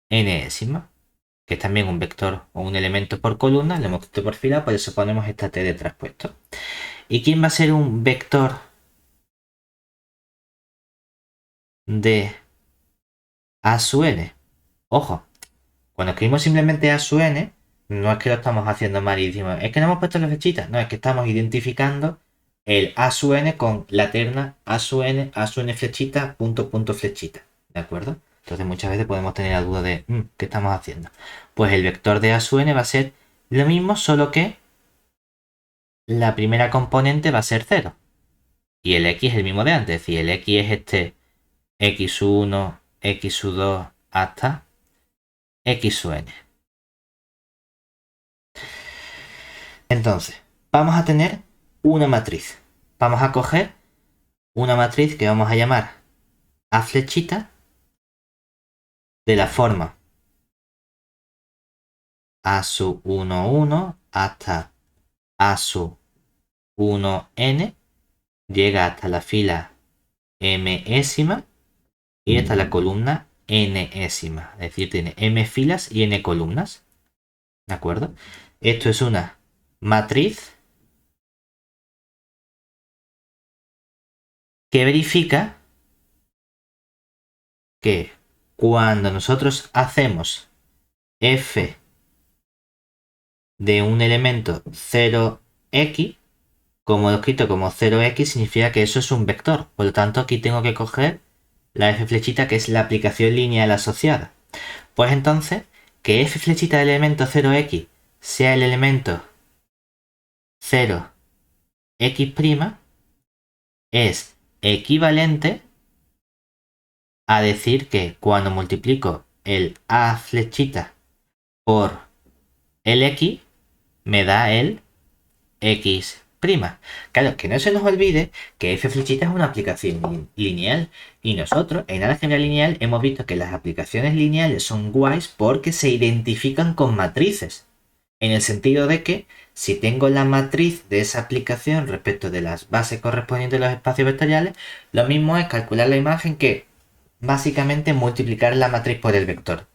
A: nésima, que es también un vector o un elemento por columna, lo hemos escrito por fila, por eso ponemos esta t de traspuesto. ¿Y quién va a ser un vector de A sub n? Ojo, cuando escribimos simplemente A sub n, no es que lo estamos haciendo mal y decimos, es que no hemos puesto la flechita. No, es que estamos identificando el A sub n con la terna A sub n flechita, punto, punto, flechita. ¿De acuerdo? Entonces muchas veces podemos tener la duda de, ¿qué estamos haciendo? Pues el vector de A sub n va a ser lo mismo, solo que la primera componente va a ser 0. Y el x es el mismo de antes, es decir, el x es este x1, x2 hasta x sub n. Entonces, vamos a tener una matriz. Vamos a coger una matriz que vamos a llamar A flechita de la forma A sub 1, 1 hasta A sub 1n, llega hasta la fila mésima y hasta la columna nésima. Es decir, tiene m filas y n columnas. ¿De acuerdo? Esto es una matriz que verifica que cuando nosotros hacemos f de un elemento 0x, como lo he escrito como 0x, significa que eso es un vector. Por lo tanto, aquí tengo que coger la f flechita, que es la aplicación lineal asociada. Pues entonces, que f flechita del elemento 0x sea el elemento 0x' es equivalente a decir que cuando multiplico el a flechita por el X me da el X'. Claro, que no se nos olvide que f flechita es una aplicación lineal y nosotros en álgebra lineal hemos visto que las aplicaciones lineales son guays porque se identifican con matrices, en el sentido de que si tengo la matriz de esa aplicación respecto de las bases correspondientes a los espacios vectoriales, lo mismo es calcular la imagen que básicamente multiplicar la matriz por el vector.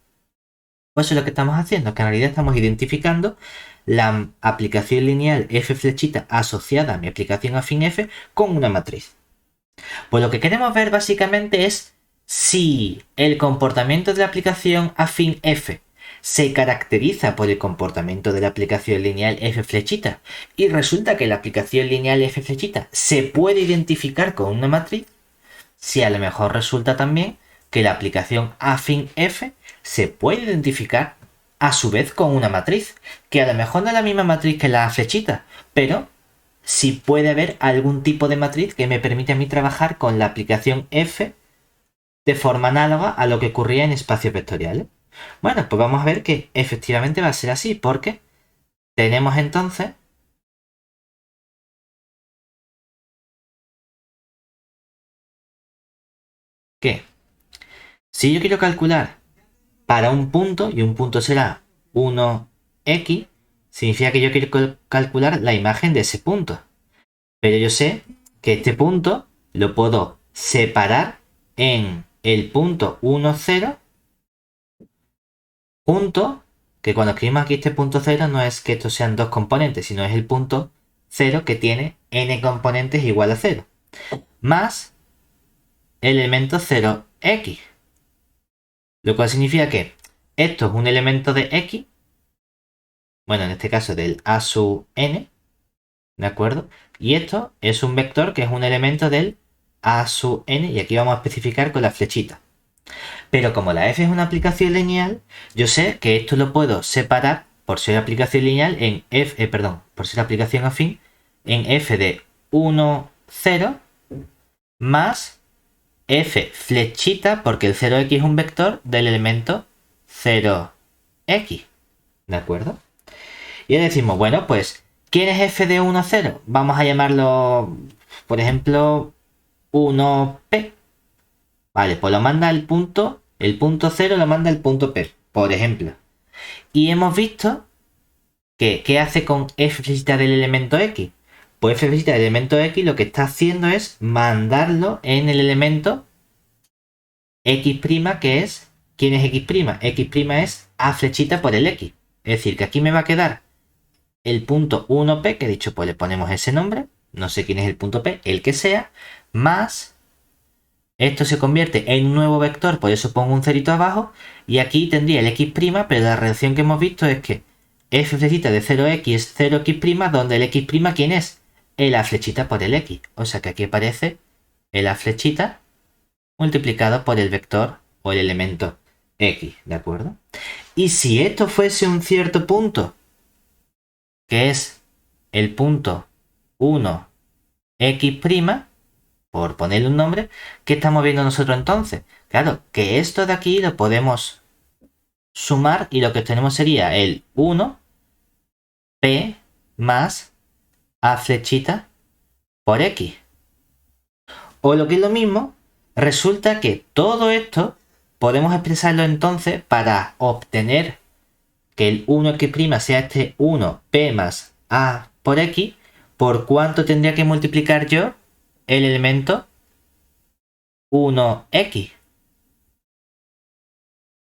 A: Pues eso es lo que estamos haciendo, que en realidad estamos identificando la aplicación lineal f flechita asociada a mi aplicación afín f con una matriz. Pues lo que queremos ver básicamente es si el comportamiento de la aplicación afín f se caracteriza por el comportamiento de la aplicación lineal f flechita y resulta que la aplicación lineal f flechita se puede identificar con una matriz, si a lo mejor resulta también que la aplicación afín f se puede identificar a su vez con una matriz, que a lo mejor no es la misma matriz que la flechita, pero sí puede haber algún tipo de matriz que me permite a mí trabajar con la aplicación f de forma análoga a lo que ocurría en espacios vectoriales. Bueno, pues vamos a ver que efectivamente va a ser así, porque tenemos entonces que si yo quiero calcular para un punto, y un punto será 1x, significa que yo quiero calcular la imagen de ese punto. Pero yo sé que este punto lo puedo separar en el punto 1, 0, punto, que cuando escribimos aquí este punto 0 no es que estos sean dos componentes, sino es el punto 0 que tiene n componentes igual a 0, más el elemento 0x. Lo cual significa que esto es un elemento de x, bueno, en este caso del a sub n, ¿de acuerdo? Y esto es un vector que es un elemento del a sub n, y aquí vamos a especificar con la flechita. Pero como la f es una aplicación lineal, yo sé que esto lo puedo separar por ser aplicación lineal en f, por ser aplicación afín, en f de 1, 0 más f flechita, porque el 0x es un vector del elemento 0x. ¿De acuerdo? Y ahora decimos, bueno, pues, ¿quién es f de 1, 0? Vamos a llamarlo, por ejemplo, 1p. Vale, pues lo manda el punto 0 lo manda el punto P, por ejemplo. Y hemos visto que, ¿qué hace con f flechita del elemento X? Pues f flechita del elemento X lo que está haciendo es mandarlo en el elemento X', que es, ¿quién es X'? X' es a flechita por el X. Es decir, que aquí me va a quedar el punto 1P, que he dicho, pues le ponemos ese nombre, no sé quién es el punto P, el que sea, más esto se convierte en un nuevo vector, por eso pongo un cerito abajo, y aquí tendría el x', pero la relación que hemos visto es que f flechita de 0x es 0x', donde el x', ¿quién es? El a flechita por el x. O sea que aquí aparece el a flechita multiplicado por el vector o el elemento x, ¿de acuerdo? Y si esto fuese un cierto punto, que es el punto 1x', por ponerle un nombre, ¿qué estamos viendo nosotros entonces? Claro, que esto de aquí lo podemos sumar y lo que obtenemos sería el 1p más a flechita por x. O lo que es lo mismo, resulta que todo esto podemos expresarlo entonces para obtener que el 1x' sea este 1p más a por x, ¿por cuánto tendría que multiplicar yo el elemento 1x?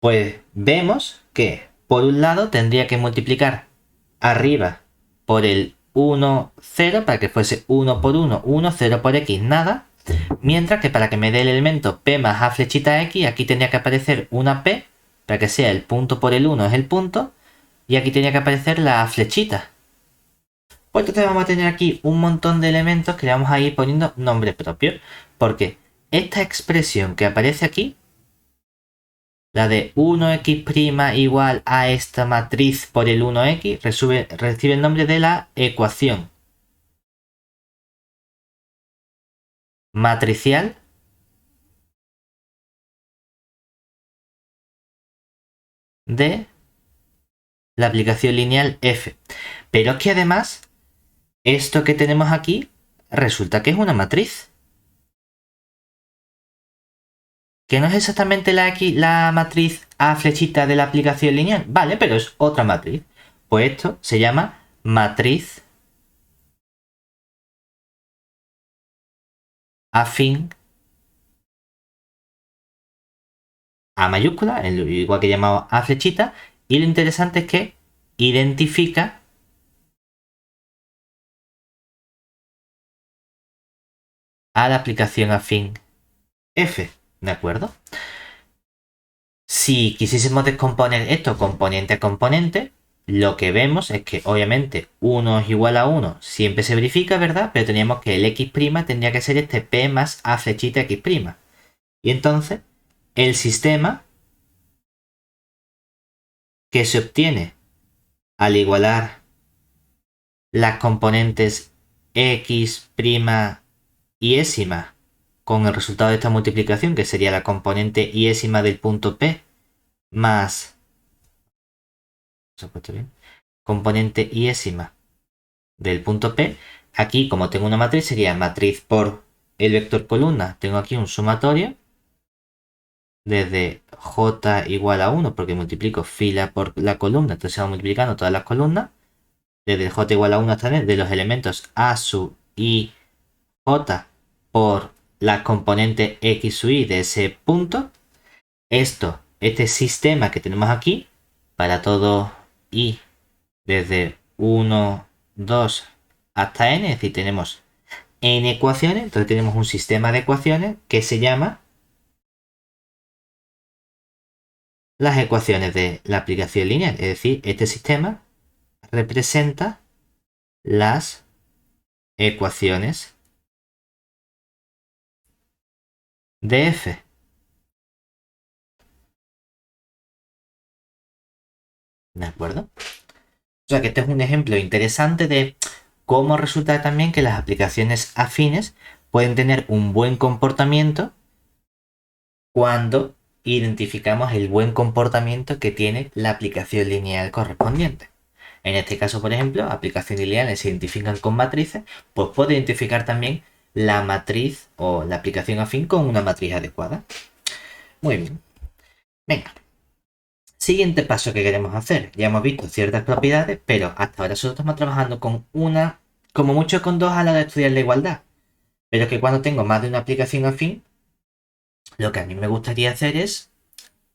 A: Pues vemos que por un lado tendría que multiplicar arriba por el 1, 0 para que fuese 1 por 1, 1, 0 por x, nada. Mientras que para que me dé el elemento p más a flechita x, aquí tendría que aparecer una p para que sea el punto por el 1 es el punto, y aquí tendría que aparecer la flechita. Pues entonces vamos a tener aquí un montón de elementos que le vamos a ir poniendo nombre propio, porque esta expresión que aparece aquí, la de 1x' igual a esta matriz por el 1x, recibe el nombre de la ecuación matricial de la aplicación lineal f. Pero es que además, esto que tenemos aquí resulta que es una matriz. Que no es exactamente la matriz A flechita de la aplicación lineal. Vale, pero es otra matriz. Pues esto se llama matriz afín A mayúscula, igual que llamado A flechita. Y lo interesante es que identifica a la aplicación afín F. ¿De acuerdo? Si quisiésemos descomponer esto componente a componente, lo que vemos es que obviamente 1 es igual a 1 siempre se verifica, ¿verdad? Pero teníamos que el x' tendría que ser este p más a flechita x'. Y entonces el sistema que se obtiene al igualar las componentes x' y ésima con el resultado de esta multiplicación, que sería la componente y ésima del punto P más ¿se ha puesto bien? Componente y ésima del punto P. Aquí, como tengo una matriz, sería matriz por el vector columna. Tengo aquí un sumatorio desde j igual a 1, porque multiplico fila por la columna, entonces se va multiplicando todas las columnas. Desde j igual a 1 hasta n, de los elementos a sub y j por las componentes x sub y de ese punto. Este sistema que tenemos aquí, para todo i desde 1, 2 hasta n, es decir, tenemos n ecuaciones, entonces tenemos un sistema de ecuaciones que se llama las ecuaciones de la aplicación lineal, es decir, este sistema representa las ecuaciones de f. ¿De acuerdo? O sea que este es un ejemplo interesante de cómo resulta también que las aplicaciones afines pueden tener un buen comportamiento cuando identificamos el buen comportamiento que tiene la aplicación lineal correspondiente. En este caso, por ejemplo, aplicaciones lineales se identifican con matrices, pues puedo identificar también la matriz o la aplicación afín con una matriz adecuada. Muy bien. Venga. Siguiente paso que queremos hacer. Ya hemos visto ciertas propiedades, pero hasta ahora solo estamos trabajando con una, como mucho con dos a la hora de estudiar la igualdad. Pero que cuando tengo más de una aplicación afín, lo que a mí me gustaría hacer es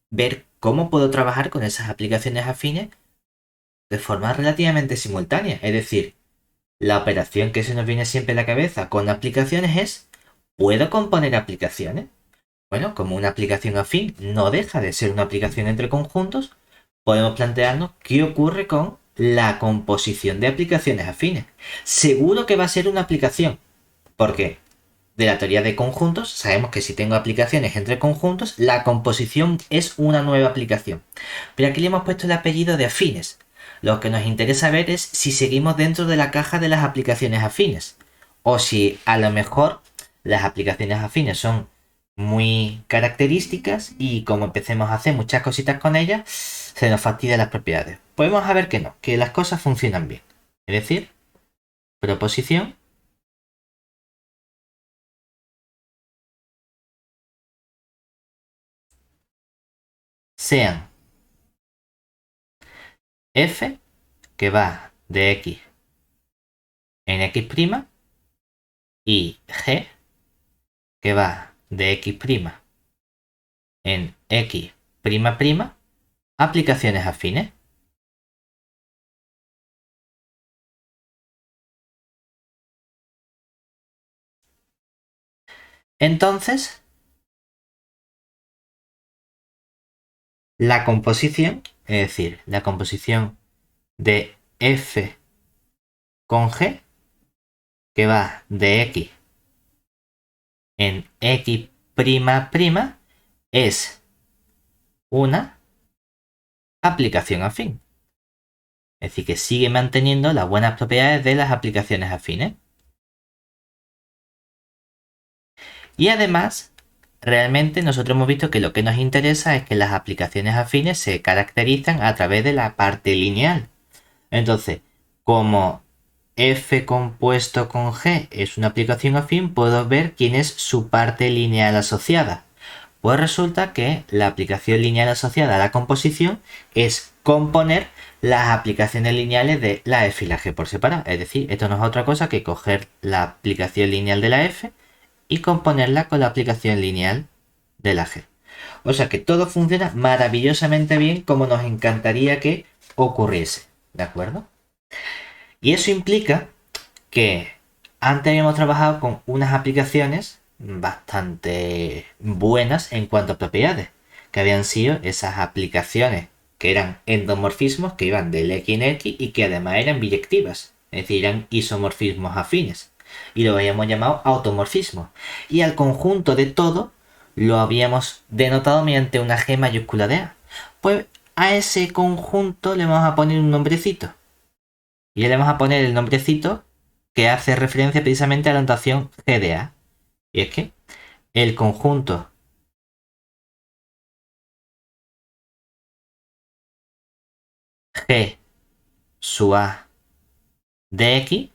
A: ver cómo puedo trabajar con esas aplicaciones afines de forma relativamente simultánea. Es decir, la operación que se nos viene siempre a la cabeza con aplicaciones es, ¿puedo componer aplicaciones? Bueno, como una aplicación afín no deja de ser una aplicación entre conjuntos, podemos plantearnos qué ocurre con la composición de aplicaciones afines. Seguro que va a ser una aplicación, porque de la teoría de conjuntos sabemos que si tengo aplicaciones entre conjuntos, la composición es una nueva aplicación. Pero aquí le hemos puesto el apellido de afines. Lo que nos interesa ver es si seguimos dentro de la caja de las aplicaciones afines, o si a lo mejor las aplicaciones afines son muy características y como empecemos a hacer muchas cositas con ellas, se nos fastidian las propiedades. Podemos ver que no, que las cosas funcionan bien. Es decir, proposición sean f, que va de x en x', y g, que va de x' en x', aplicaciones afines. Entonces, la composición, es decir, la composición de f con g, que va de x en x', es una aplicación afín. Es decir, que sigue manteniendo las buenas propiedades de las aplicaciones afines. Y además, realmente nosotros hemos visto que lo que nos interesa es que las aplicaciones afines se caracterizan a través de la parte lineal. Entonces, como f compuesto con g es una aplicación afín, puedo ver quién es su parte lineal asociada. Pues resulta que la aplicación lineal asociada a la composición es componer las aplicaciones lineales de la f y la g por separado. Es decir, esto no es otra cosa que coger la aplicación lineal de la f y componerla con la aplicación lineal de la g. O sea que todo funciona maravillosamente bien como nos encantaría que ocurriese. ¿De acuerdo? Y eso implica que antes habíamos trabajado con unas aplicaciones bastante buenas en cuanto a propiedades, que habían sido esas aplicaciones que eran endomorfismos que iban del X en X y que además eran biyectivas, es decir, eran isomorfismos afines. Y lo habíamos llamado automorfismo. Y al conjunto de todo lo habíamos denotado mediante una G mayúscula de A. Pues a ese conjunto le vamos a poner un nombrecito. Y le vamos a poner el nombrecito que hace referencia precisamente a la notación GDA. Y es que el conjunto G sub A de X,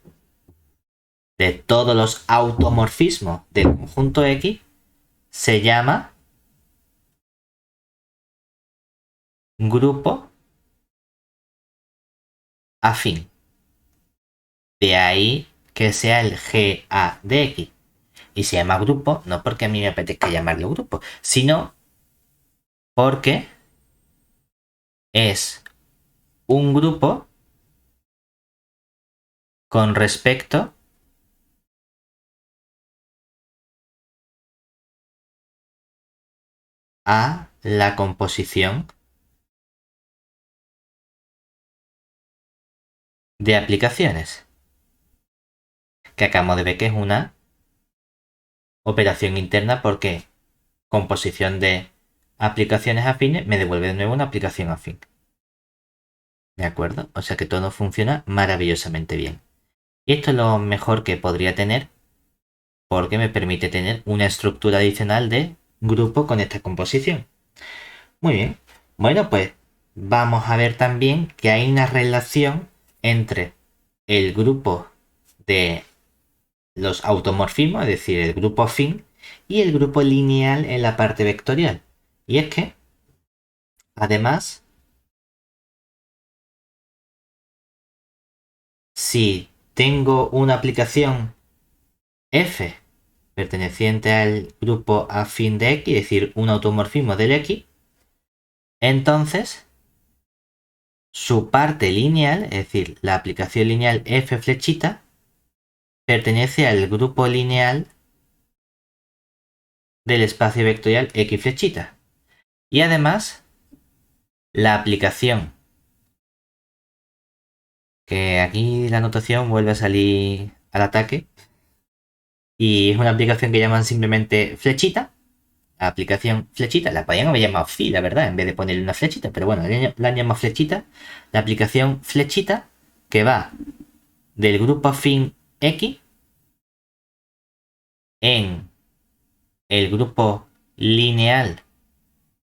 A: de todos los automorfismos del conjunto X, se llama grupo afín. De ahí que sea el GA de X. Y se llama grupo no porque a mí me apetezca llamarlo grupo, sino porque es un grupo con respecto a la composición de aplicaciones, que acabamos de ver que es una operación interna porque composición de aplicaciones afines me devuelve de nuevo una aplicación afín. ¿De acuerdo? O sea que todo funciona maravillosamente bien. Y esto es lo mejor que podría tener porque me permite tener una estructura adicional de grupo con esta composición. Muy bien. Bueno, pues vamos a ver también que hay una relación entre el grupo de los automorfismos, es decir, el grupo afín, y el grupo lineal en la parte vectorial. Y es que, además, si tengo una aplicación f perteneciente al grupo afín de x, es decir, un automorfismo del x, entonces su parte lineal, es decir, la aplicación lineal f flechita, pertenece al grupo lineal del espacio vectorial x flechita. Y además, la aplicación, que aquí la notación vuelve a salir al ataque, y es una aplicación que llaman simplemente flechita. La aplicación flechita, la podrían haber llamado phi, la verdad, en vez de ponerle una flechita, pero bueno, la han llamado flechita. La aplicación flechita que va del grupo afín X en el grupo lineal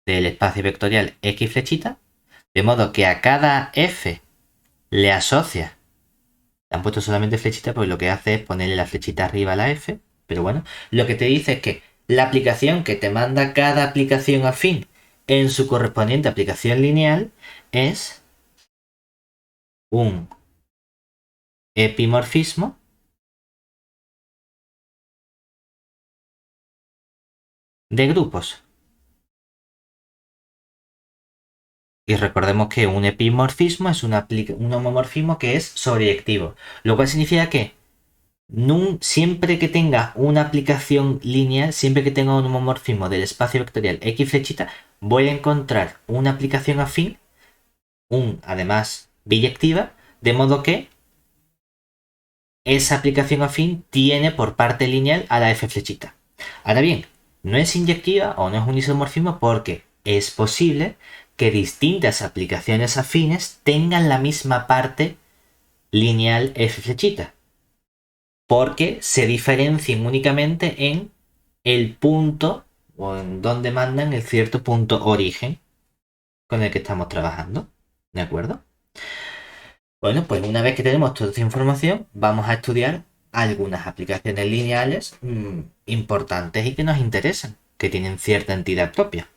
A: del espacio vectorial X flechita, de modo que a cada F le asocia. Le han puesto solamente flechita porque lo que hace es ponerle la flechita arriba a la F, pero bueno, lo que te dice es que la aplicación que te manda cada aplicación afín en su correspondiente aplicación lineal es un epimorfismo de grupos. Y recordemos que un epimorfismo es un homomorfismo que es sobreyectivo, lo cual significa que siempre que tenga una aplicación lineal, siempre que tenga un homomorfismo del espacio vectorial X flechita, voy a encontrar una aplicación afín, además biyectiva, de modo que esa aplicación afín tiene por parte lineal a la F flechita. Ahora bien, no es inyectiva o no es un isomorfismo porque es posible que distintas aplicaciones afines tengan la misma parte lineal F flechita, porque se diferencien únicamente en el punto o en donde mandan el cierto punto origen con el que estamos trabajando. ¿De acuerdo? Bueno, pues una vez que tenemos toda esta información, vamos a estudiar algunas aplicaciones lineales importantes y que nos interesan, que tienen cierta entidad propia.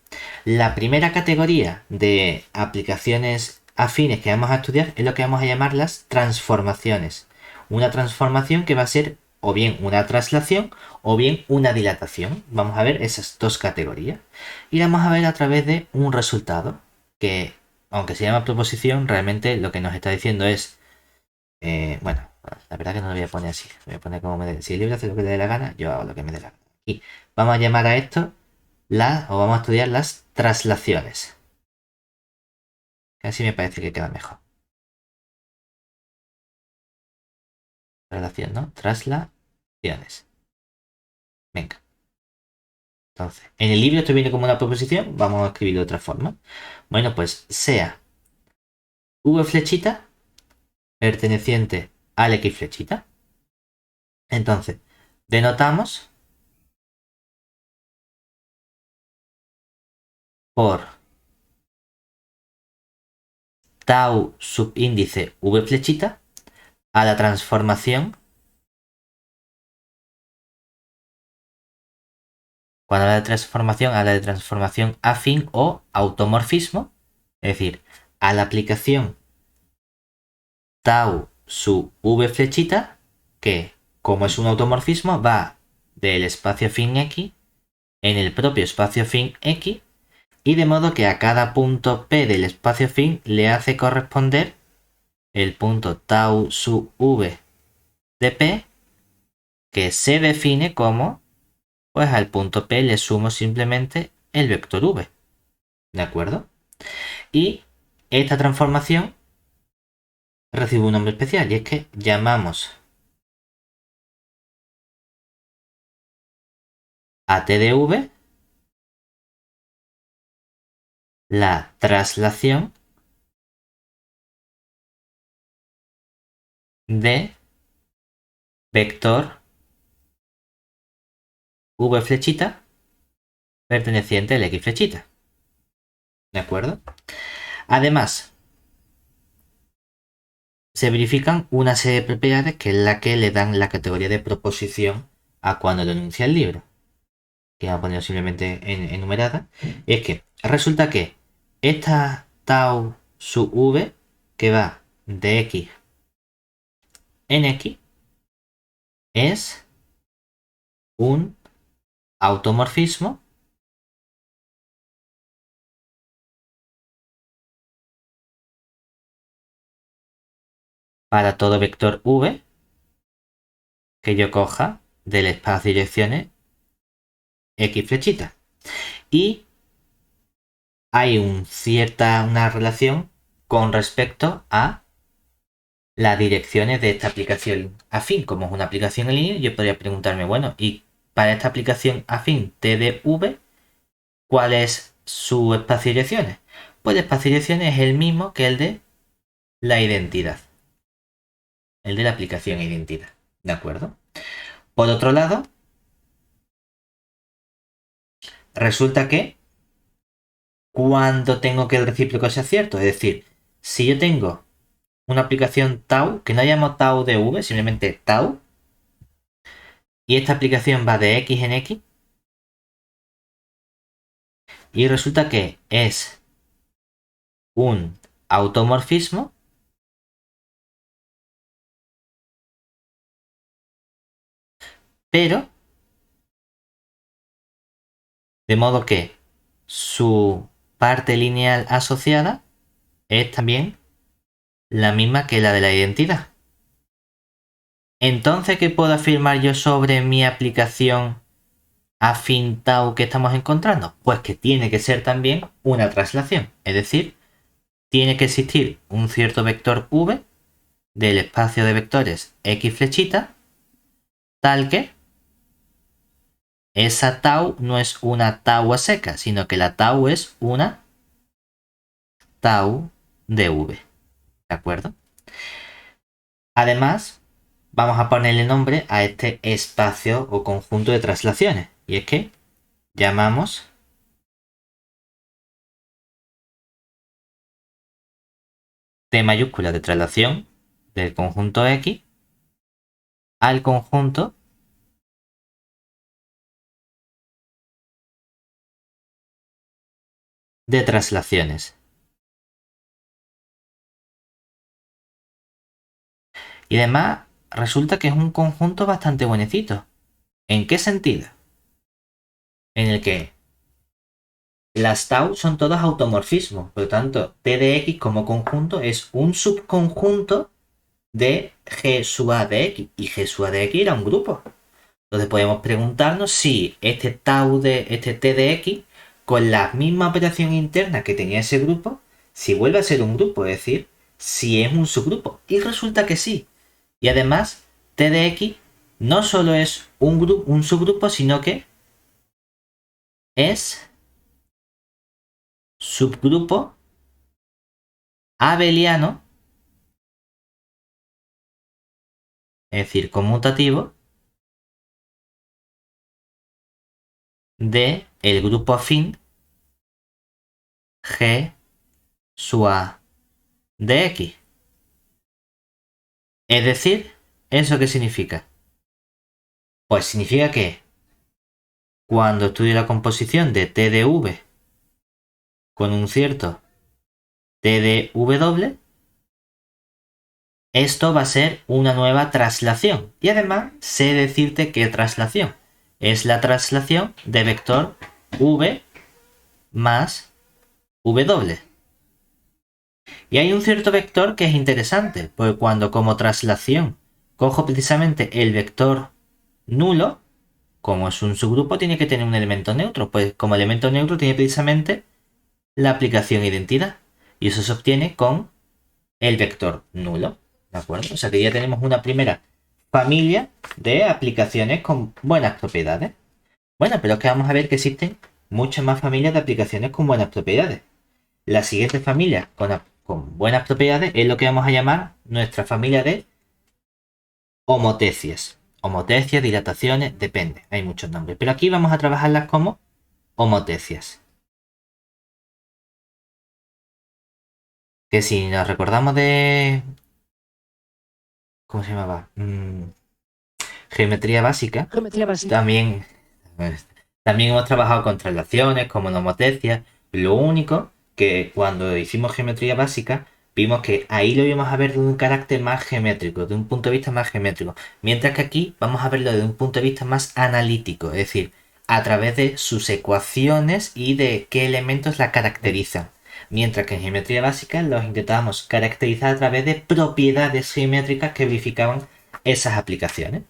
A: La primera categoría de aplicaciones afines que vamos a estudiar es lo que vamos a llamar las transformaciones. Una transformación que va a ser o bien una traslación o bien una dilatación. Vamos a ver esas dos categorías. Y la vamos a ver a través de un resultado que, aunque se llama proposición, realmente lo que nos está diciendo es, bueno, la verdad que no lo voy a poner así. Voy a poner como me dé. Si el libro hace lo que le dé la gana, yo hago lo que me dé la gana. Y vamos a llamar a esto o vamos a estudiar las traslaciones. Así me parece que queda mejor. Traslación, ¿no? Traslaciones. Venga. Entonces, en el libro esto viene como una proposición, vamos a escribirlo de otra forma. Bueno, pues sea v flechita perteneciente al x flechita. Entonces, denotamos por tau subíndice v flechita a la transformación. Cuando habla de transformación, habla de transformación afín o automorfismo, es decir, a la aplicación tau su v flechita, que como es un automorfismo, va del espacio fin x en el propio espacio fin x, y de modo que a cada punto P del espacio fin le hace corresponder el punto tau su v de P, que se define como, pues al punto P le sumo simplemente el vector v. ¿De acuerdo? Y esta transformación recibe un nombre especial, y es que llamamos a T de v la traslación de vector v flechita perteneciente al x flechita. ¿De acuerdo? Además, se verifican una serie de propiedades que es la que le dan la categoría de proposición a cuando lo enuncia el libro, que vamos a poner simplemente enumerada. Y es que resulta que esta tau sub v, que va de x en x, es un automorfismo para todo vector v que yo coja del espacio de direcciones x flechita. Y hay una relación con respecto a las direcciones de esta aplicación afín. Como es una aplicación en línea, yo podría preguntarme, bueno, y para esta aplicación afín T de V, ¿cuál es su espacio de direcciones? Pues el espacio de direcciones es el mismo que el de la identidad. El de la aplicación identidad. ¿De acuerdo? Por otro lado, resulta que cuando tengo que el recíproco sea cierto, es decir, si yo tengo una aplicación tau, que no llamo tau de v, simplemente tau, y esta aplicación va de x en x, y resulta que es un automorfismo pero de modo que su parte lineal asociada es también la misma que la de la identidad. Entonces, ¿qué puedo afirmar yo sobre mi aplicación afín tau que estamos encontrando? Pues que tiene que ser también una traslación, es decir, tiene que existir un cierto vector v del espacio de vectores x flechita, tal que esa tau no es una tau a seca, sino que la tau es una tau de v. ¿De acuerdo? Además, vamos a ponerle nombre a este espacio o conjunto de traslaciones. Y es que llamamos T mayúscula de traslación del conjunto X al conjunto de traslaciones. Y además resulta que es un conjunto bastante buenecito. ¿En qué sentido? En el que las tau son todos automorfismos. Por lo tanto, T de X como conjunto es un subconjunto de G sub A de X. Y G sub A de X era un grupo. Entonces podemos preguntarnos si este T de X, con la misma operación interna que tenía ese grupo, si vuelve a ser un grupo, es decir, si es un subgrupo. Y resulta que sí. Y además, T de X no solo es un subgrupo, sino que es subgrupo abeliano, es decir, conmutativo, de el grupo afín G sub A de X. Es decir, ¿eso qué significa? Pues significa que cuando estudio la composición de T de V con un cierto T de W, esto va a ser una nueva traslación. Y además sé decirte qué traslación. Es la traslación de vector V más W. Y hay un cierto vector que es interesante, porque cuando como traslación cojo precisamente el vector nulo, como es un subgrupo, tiene que tener un elemento neutro. Pues como elemento neutro tiene precisamente la aplicación identidad. Y eso se obtiene con el vector nulo. ¿De acuerdo? O sea que ya tenemos una primera familia de aplicaciones con buenas propiedades. Bueno, pero es que vamos a ver que existen muchas más familias de aplicaciones con buenas propiedades. La siguiente familia con buenas propiedades es lo que vamos a llamar nuestra familia de homotecias. Homotecias, dilataciones, depende, hay muchos nombres. Pero aquí vamos a trabajarlas como homotecias. Que si nos recordamos de... ¿Cómo se llamaba? Geometría básica.
B: Geometría básica.
A: También hemos trabajado con traslaciones, como la homotecia. Lo único que cuando hicimos geometría básica, vimos que ahí lo íbamos a ver de un carácter más geométrico, de un punto de vista más geométrico. Mientras que aquí vamos a verlo de un punto de vista más analítico, es decir, a través de sus ecuaciones y de qué elementos la caracterizan. Mientras que en geometría básica los intentábamos caracterizar a través de propiedades geométricas que verificaban esas aplicaciones.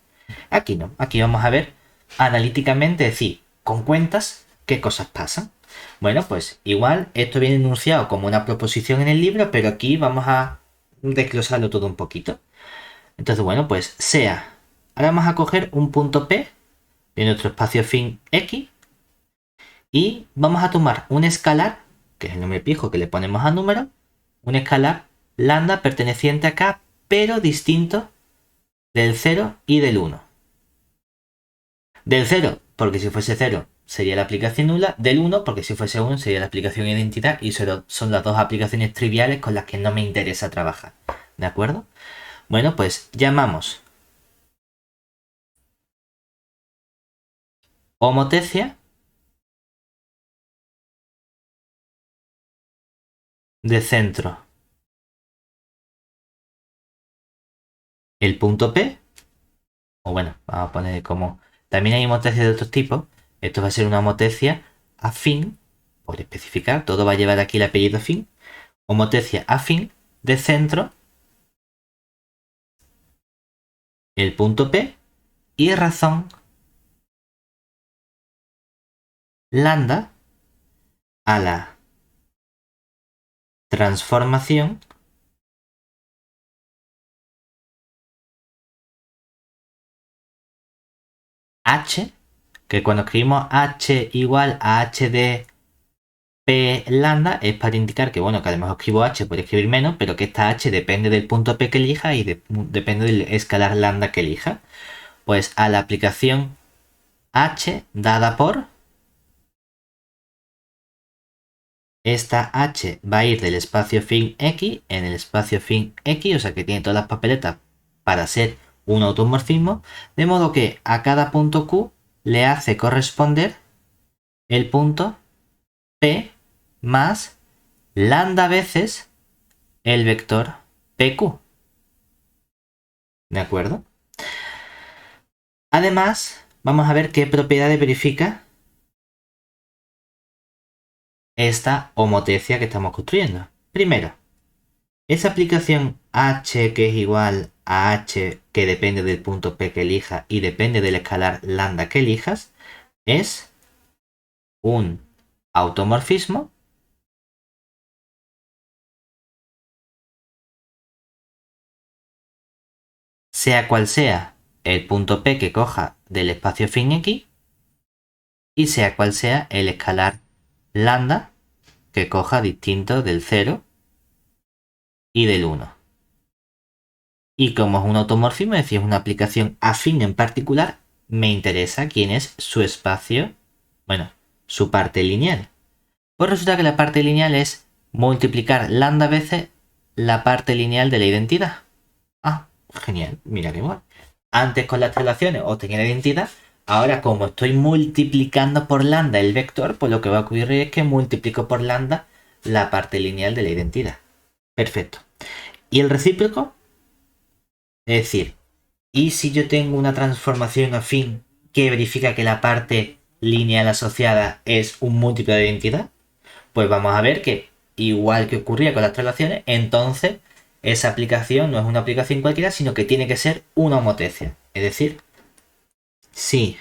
A: Aquí no, aquí vamos a ver analíticamente, es decir, con cuentas, qué cosas pasan. Bueno, pues igual esto viene enunciado como una proposición en el libro, pero aquí vamos a desglosarlo todo un poquito. Entonces, bueno, pues sea. Ahora vamos a coger un punto P de nuestro espacio afín X y vamos a tomar un escalar, que es el nombre pijo que le ponemos a número, un escalar lambda perteneciente a K, pero distinto del 0 y del 1. Del 0, porque si fuese 0 sería la aplicación nula. Del 1, porque si fuese 1 sería la aplicación identidad. Y son las dos aplicaciones triviales con las que no me interesa trabajar. ¿De acuerdo? Bueno, pues llamamos homotecia de centro el punto P. O bueno, vamos a poner como... También hay homotecia de otros tipos. Esto va a ser una homotecia afín, por especificar, todo va a llevar aquí el apellido afín. Homotecia afín de centro el punto P y razón lambda a la transformación H, que cuando escribimos H igual a H de P lambda es para indicar que, bueno, que además escribo H, puede escribir menos, pero que esta H depende del punto P que elija y depende del escalar lambda que elija. Pues a la aplicación H dada por esta h va a ir del espacio fin x en el espacio fin x, o sea que tiene todas las papeletas para ser un automorfismo, de modo que a cada punto q le hace corresponder el punto p más lambda veces el vector pq. ¿De acuerdo? Además, vamos a ver qué propiedades verifica esta homotecia que estamos construyendo. Primero, esa aplicación h que es igual a h que depende del punto p que elijas y depende del escalar lambda que elijas, es un automorfismo sea cual sea el punto p que coja del espacio fin x y sea cual sea el escalar lambda que coja distinto del 0 y del 1. Y como es un automorfismo, es decir, es una aplicación afín en particular, me interesa quién es su espacio, bueno, su parte lineal. Pues resulta que la parte lineal es multiplicar lambda veces la parte lineal de la identidad. Ah, genial, mira qué guay. Antes con las relaciones obtenía la identidad, ahora como estoy multiplicando por lambda el vector, pues lo que va a ocurrir es que multiplico por lambda la parte lineal de la identidad. Perfecto. ¿Y el recíproco? Es decir, ¿y si yo tengo una transformación afín que verifica que la parte lineal asociada es un múltiplo de identidad? Pues vamos a ver que, igual que ocurría con las traslaciones, entonces esa aplicación no es una aplicación cualquiera, sino que tiene que ser una homotecia. Es decir, si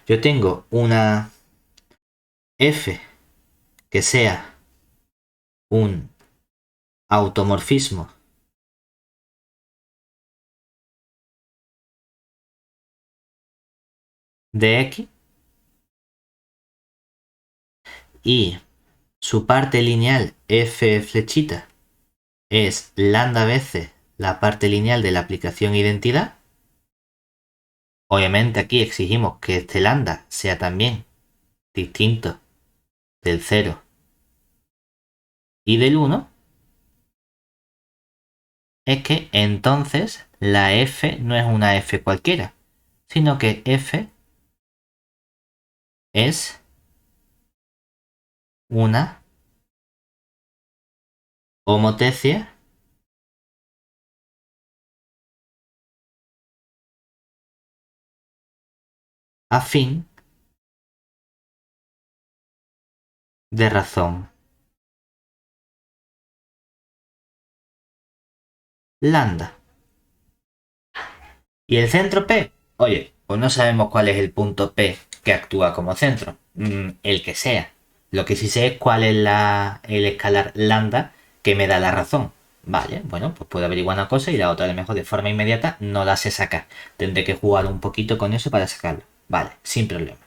A: yo tengo una f que sea un automorfismo de x y su parte lineal f flechita es lambda veces la parte lineal de la aplicación identidad. Obviamente aquí exigimos que este lambda sea también distinto del 0 y del 1. Es que entonces la f no es una f cualquiera, sino que f es una homotecia afín de razón lambda. ¿Y el centro P? Oye, pues no sabemos cuál es el punto P que actúa como centro. El que sea. Lo que sí sé es cuál es el escalar lambda que me da la razón. Vale, bueno, pues puedo averiguar una cosa y la otra a lo mejor de forma inmediata no la sé sacar. Tendré que jugar un poquito con eso para sacarlo. Vale, sin problema.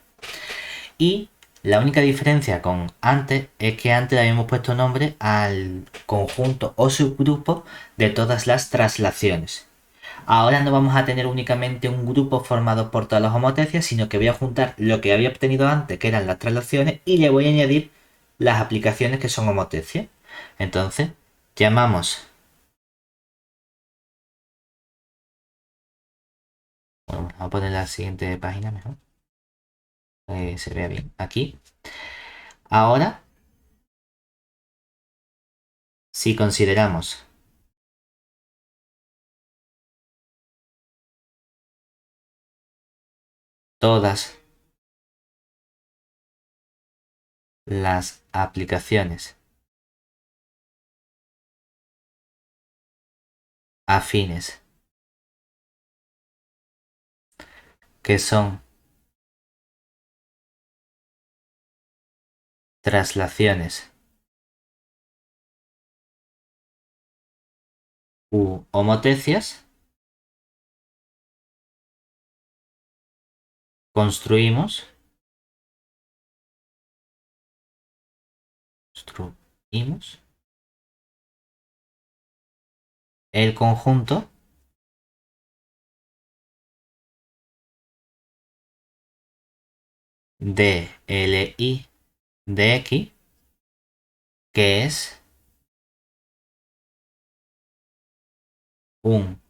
A: Y la única diferencia con antes es que antes le habíamos puesto nombre al conjunto o subgrupo de todas las traslaciones. Ahora no vamos a tener únicamente un grupo formado por todas las homotecias, sino que voy a juntar lo que había obtenido antes, que eran las traslaciones, y le voy a añadir las aplicaciones que son homotecias. Entonces, llamamos... Bueno, vamos a poner la siguiente página mejor. Se vea bien. Aquí. Ahora, si consideramos todas las aplicaciones afines que son traslaciones u homotecias, construimos construimos el conjunto de Li de X que es un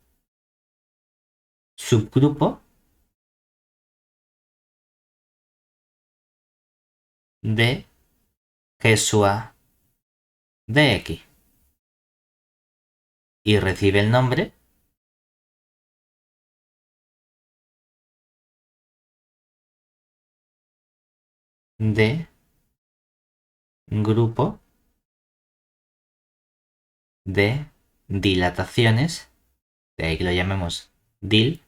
A: subgrupo de G sub A de X y recibe el nombre de grupo de dilataciones, de ahí que lo llamemos DIL,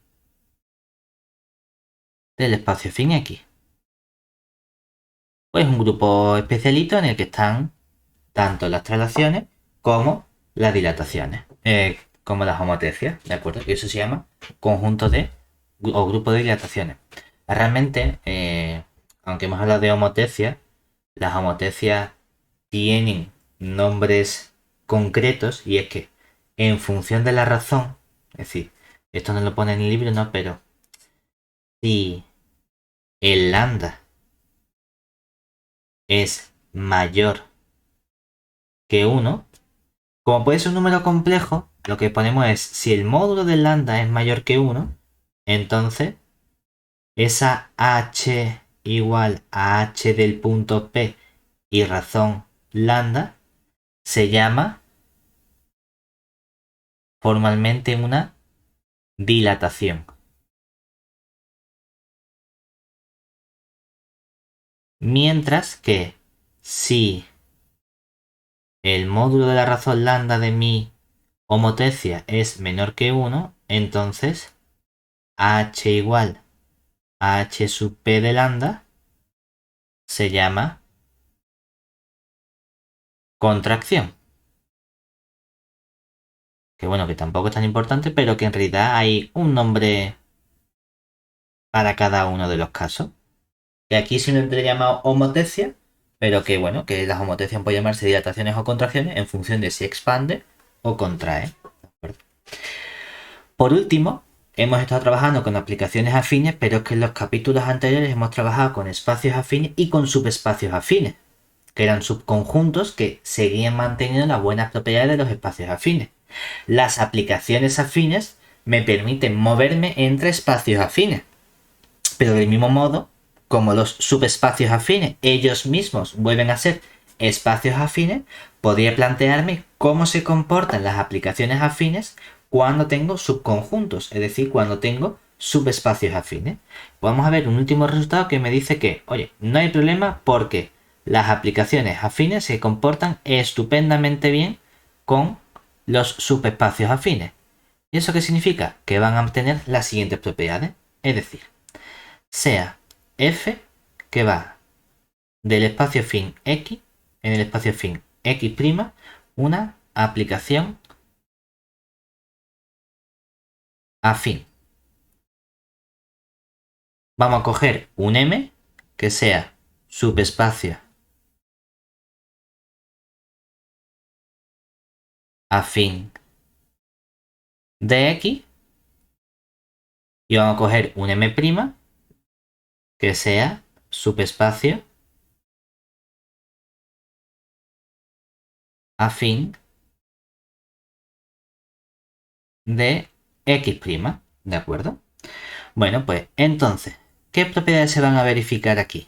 A: del espacio fin X. Pues un grupo especialito en el que están tanto las traslaciones como las dilataciones, como las homotecias, ¿de acuerdo? Y eso se llama conjunto de o grupo de dilataciones. Realmente, aunque hemos hablado de homotecias, las homotecias tienen nombres concretos y es que en función de la razón, es decir, esto no lo pone en el libro, no, pero si el lambda es mayor que 1, como puede ser un número complejo, lo que ponemos es si el módulo del lambda es mayor que 1, entonces esa h igual a h del punto P y razón lambda se llama formalmente una dilatación. Mientras que si el módulo de la razón lambda de mi homotecia es menor que 1, entonces h igual a h sub p de lambda se llama contracción. Que bueno, que tampoco es tan importante, pero que en realidad hay un nombre para cada uno de los casos. Que aquí simplemente le he llamado homotecia, pero que bueno, que las homotecias pueden llamarse dilataciones o contracciones en función de si expande o contrae. Por último, hemos estado trabajando con aplicaciones afines, pero es que en los capítulos anteriores hemos trabajado con espacios afines y con subespacios afines, que eran subconjuntos que seguían manteniendo las buenas propiedades de los espacios afines. Las aplicaciones afines me permiten moverme entre espacios afines, pero del mismo modo, como los subespacios afines ellos mismos vuelven a ser espacios afines, podría plantearme cómo se comportan las aplicaciones afines cuando tengo subconjuntos, es decir, cuando tengo subespacios afines. Vamos a ver un último resultado que me dice que, oye, no hay problema porque las aplicaciones afines se comportan estupendamente bien con los subespacios afines. ¿Y eso qué significa? Que van a tener las siguientes propiedades. Es decir, sea f que va del espacio fin X en el espacio fin X', una aplicación afín. Vamos a coger un M que sea subespacio afín de X y vamos a coger un M' que sea subespacio afín de X', ¿de acuerdo? Bueno, pues entonces, ¿qué propiedades se van a verificar aquí?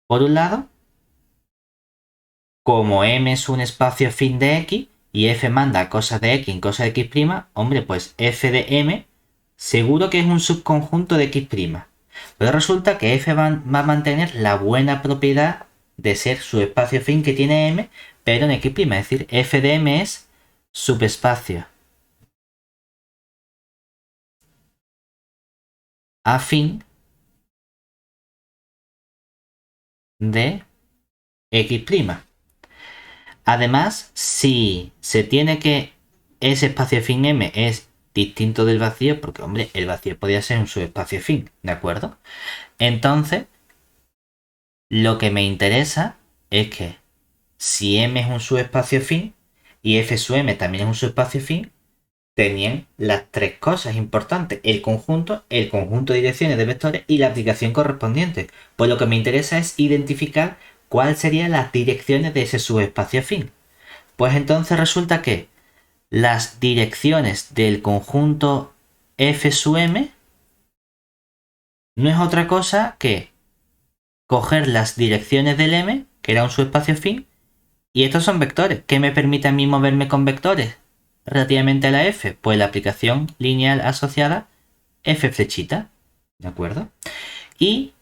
A: Por un lado, como M es un espacio afín de X y F manda cosas de X en cosas de X', hombre, pues F de M seguro que es un subconjunto de X'. Pero resulta que F va a mantener la buena propiedad de ser su espacio afín que tiene M, pero en X', es decir, F de M es subespacio afín de X'. Además, si se tiene que ese espacio afín M es distinto del vacío, porque hombre, el vacío podría ser un subespacio afín, ¿de acuerdo? Entonces, lo que me interesa es que si M es un subespacio afín y F sub M también es un subespacio afín, tenían las tres cosas importantes: el conjunto de direcciones de vectores y la aplicación correspondiente. Pues lo que me interesa es identificar cuáles serían las direcciones de ese subespacio afín. Pues entonces resulta que las direcciones del conjunto F sub M no es otra cosa que coger las direcciones del M, que era un subespacio afín, y estos son vectores. ¿Qué me permite a mí moverme con vectores relativamente a la F? Pues la aplicación lineal asociada F flechita, ¿de acuerdo? Y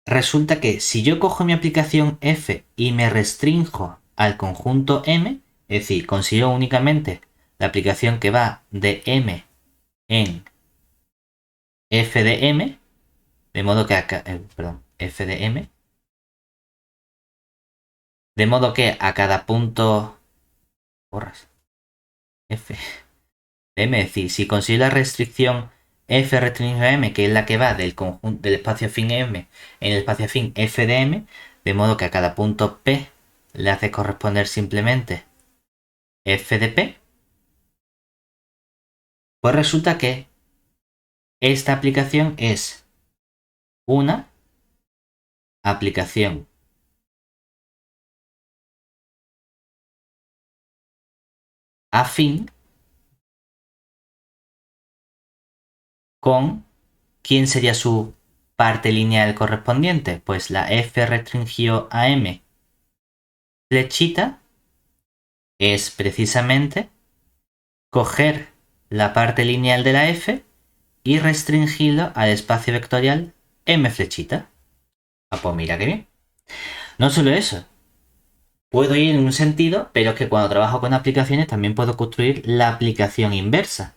A: resulta que si yo cojo mi aplicación F y me restrinjo al conjunto M, es decir, consigo únicamente la aplicación que va de M en F de M, de modo que F de M, de modo que a cada punto F de M, es decir, si consigo la restricción F restringido a M, que es la que va del conjunto del espacio afín M en el espacio afín F de M, de modo que a cada punto P le hace corresponder simplemente F de P, pues resulta que esta aplicación es una aplicación afín con ¿quién sería su parte lineal correspondiente? Pues la F restringido a M flechita es precisamente coger la parte lineal de la F y restringirlo al espacio vectorial M flechita. Ah, pues mira qué bien. No solo eso, puedo ir en un sentido, pero es que cuando trabajo con aplicaciones también puedo construir la aplicación inversa.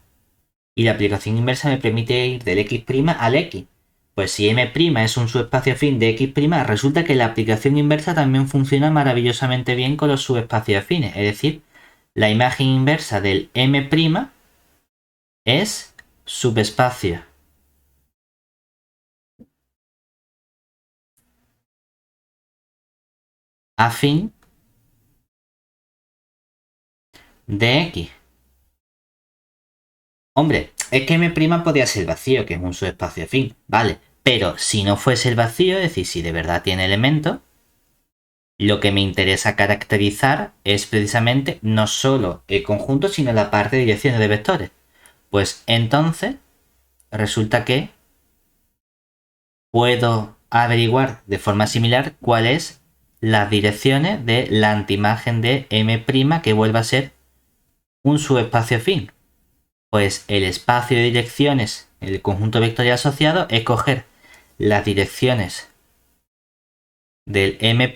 A: Y la aplicación inversa me permite ir del X' al X. Pues si M' es un subespacio afín de X', resulta que la aplicación inversa también funciona maravillosamente bien con los subespacios afines. Es decir, la imagen inversa del M' es subespacio afín de X. Hombre, es que M' podría ser vacío, que es un subespacio afín, vale. Pero si no fuese el vacío, es decir, si de verdad tiene elementos, lo que me interesa caracterizar es precisamente no solo el conjunto, sino la parte de direcciones de vectores. Pues entonces resulta que puedo averiguar de forma similar cuáles las direcciones de la antiimagen de M' que vuelva a ser un subespacio afín. Pues el espacio de direcciones, el conjunto vectorial asociado, es coger las direcciones del M'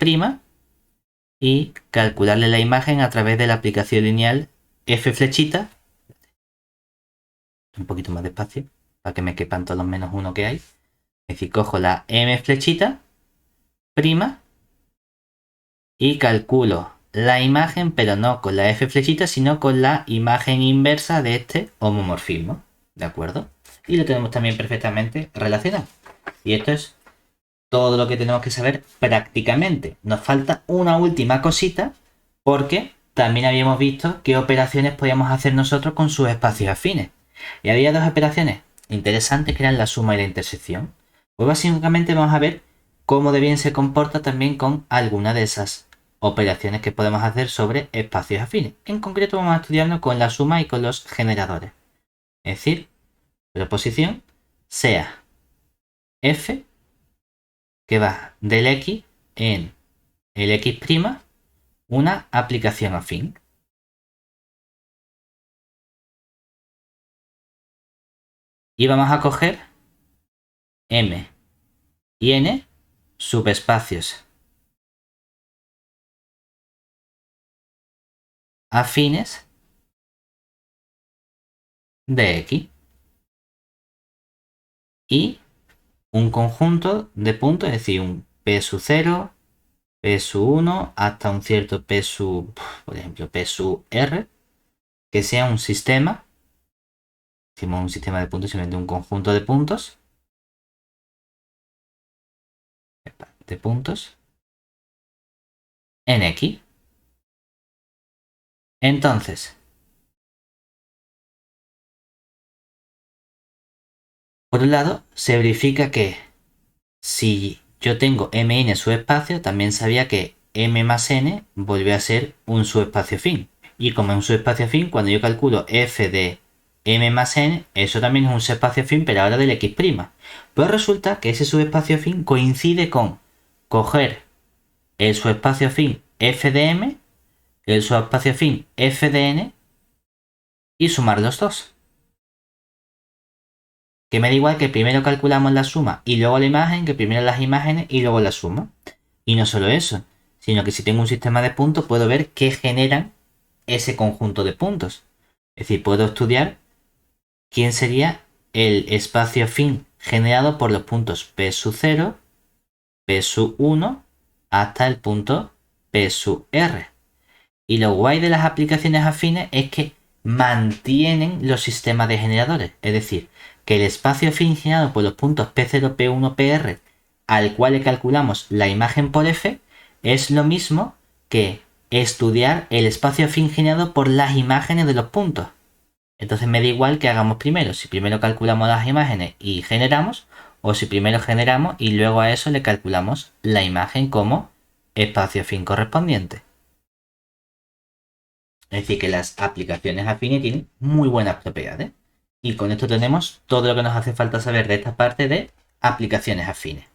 A: y calcularle la imagen a través de la aplicación lineal F flechita, un poquito más despacio, para que me quepan todos los menos uno que hay. Es decir, cojo la M flechita, prima, y calculo la imagen, pero no con la F flechita, sino con la imagen inversa de este homomorfismo. ¿De acuerdo? Y lo tenemos también perfectamente relacionado. Y esto es todo lo que tenemos que saber prácticamente. Nos falta una última cosita porque también habíamos visto qué operaciones podíamos hacer nosotros con sus espacios afines. Y había dos operaciones interesantes que eran la suma y la intersección. Pues básicamente vamos a ver cómo de bien se comporta también con alguna de esas operaciones que podemos hacer sobre espacios afines. En concreto vamos a estudiarnos con la suma y con los generadores. Es decir, proposición sea f que va del X en el X' una aplicación afín. Y vamos a coger M y N subespacios afines de X y un conjunto de puntos, es decir, un P sub 0, P sub 1 hasta un cierto P sub, por ejemplo, P sub R, que sea un sistema, decimos un sistema de puntos, simplemente un conjunto de puntos en X. Entonces, por un lado, se verifica que si yo tengo mn subespacio, también sabía que m más n volvió a ser un subespacio afín. Y como es un subespacio afín, cuando yo calculo f de m más n, eso también es un subespacio afín, pero ahora del x'. Pues resulta que ese subespacio afín coincide con coger el subespacio afín f de m, el subespacio afín f de n y sumar los dos. Que me da igual que primero calculamos la suma y luego la imagen, que primero las imágenes y luego la suma. Y no solo eso, sino que si tengo un sistema de puntos puedo ver qué generan ese conjunto de puntos. Es decir, puedo estudiar quién sería el espacio afín generado por los puntos P sub 0, P sub 1 hasta el punto P sub R. Y lo guay de las aplicaciones afines es que mantienen los sistemas de generadores. Es decir, que el espacio afín generado por los puntos P0, P1, PR, al cual le calculamos la imagen por F, es lo mismo que estudiar el espacio afín generado por las imágenes de los puntos. Entonces me da igual que hagamos primero, si primero calculamos las imágenes y generamos, o si primero generamos y luego a eso le calculamos la imagen como espacio afín correspondiente. Es decir, que las aplicaciones afines tienen muy buenas propiedades. Y con esto tenemos todo lo que nos hace falta saber de esta parte de aplicaciones afines.